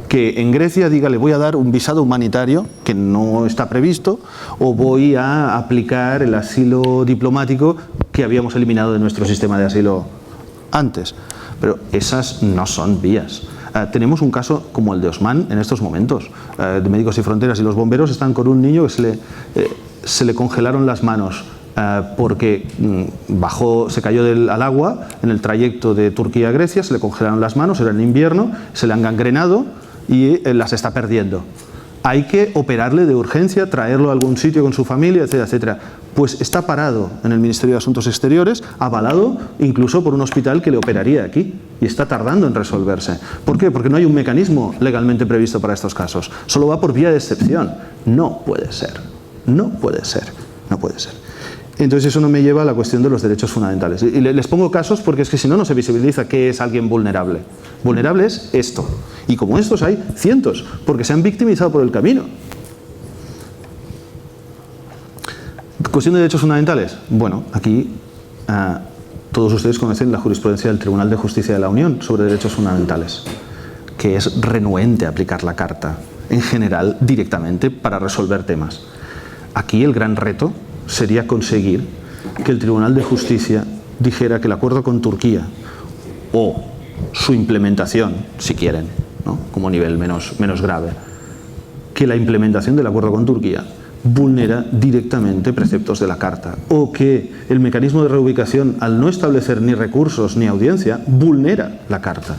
Que en Grecia diga, le voy a dar un visado humanitario que no está previsto, o voy a aplicar el asilo diplomático que habíamos eliminado de nuestro sistema de asilo antes. Pero esas no son vías. Tenemos un caso como el de Osman en estos momentos. De Médicos Sin Fronteras y los bomberos están con un niño que se le congelaron las manos porque se cayó al agua en el trayecto de Turquía a Grecia, se le congelaron las manos, era en invierno, se le han gangrenado y las está perdiendo. Hay que operarle de urgencia, traerlo a algún sitio con su familia, etcétera, etcétera. Pues está parado en el Ministerio de Asuntos Exteriores, avalado incluso por un hospital que le operaría aquí, y está tardando en resolverse. ¿Por qué? Porque no hay un mecanismo legalmente previsto para estos casos. Solo va por vía de excepción. No puede ser. No puede ser. No puede ser. Entonces eso no me lleva a la cuestión de los derechos fundamentales. Y les pongo casos porque es que si no, no se visibiliza qué es alguien vulnerable. Vulnerable es esto. Y como estos hay cientos, porque se han victimizado por el camino. Cuestión de derechos fundamentales. Bueno, aquí todos ustedes conocen la jurisprudencia del Tribunal de Justicia de la Unión sobre derechos fundamentales, que es renuente a aplicar la Carta, en general, directamente, para resolver temas. Aquí el gran reto sería conseguir que el Tribunal de Justicia dijera que el acuerdo con Turquía o su implementación, si quieren, ¿no?, como nivel menos grave, que la implementación del acuerdo con Turquía vulnera directamente preceptos de la Carta, o que el mecanismo de reubicación, al no establecer ni recursos ni audiencia, vulnera la Carta.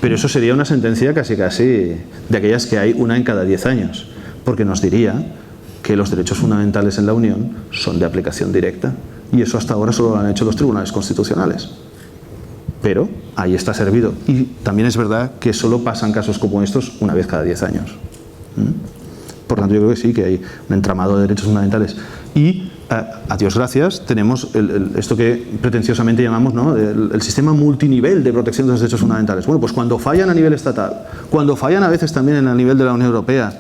Pero eso sería una sentencia casi de aquellas que hay una en cada 10 años, porque nos diría que los derechos fundamentales en la Unión son de aplicación directa, y eso hasta ahora solo lo han hecho los tribunales constitucionales. Pero ahí está servido. Y también es verdad que solo pasan casos como estos una vez cada 10 años. Por tanto, yo creo que sí, que hay un entramado de derechos fundamentales. Y, a Dios gracias, tenemos esto que pretenciosamente llamamos, ¿no?, el sistema multinivel de protección de los derechos fundamentales. Bueno, pues cuando fallan a nivel estatal, cuando fallan a veces también a nivel de la Unión Europea,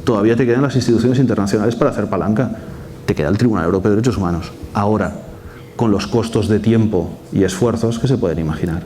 todavía te quedan las instituciones internacionales para hacer palanca. Te queda el Tribunal Europeo de Derechos Humanos. Ahora, con los costos de tiempo y esfuerzos que se pueden imaginar.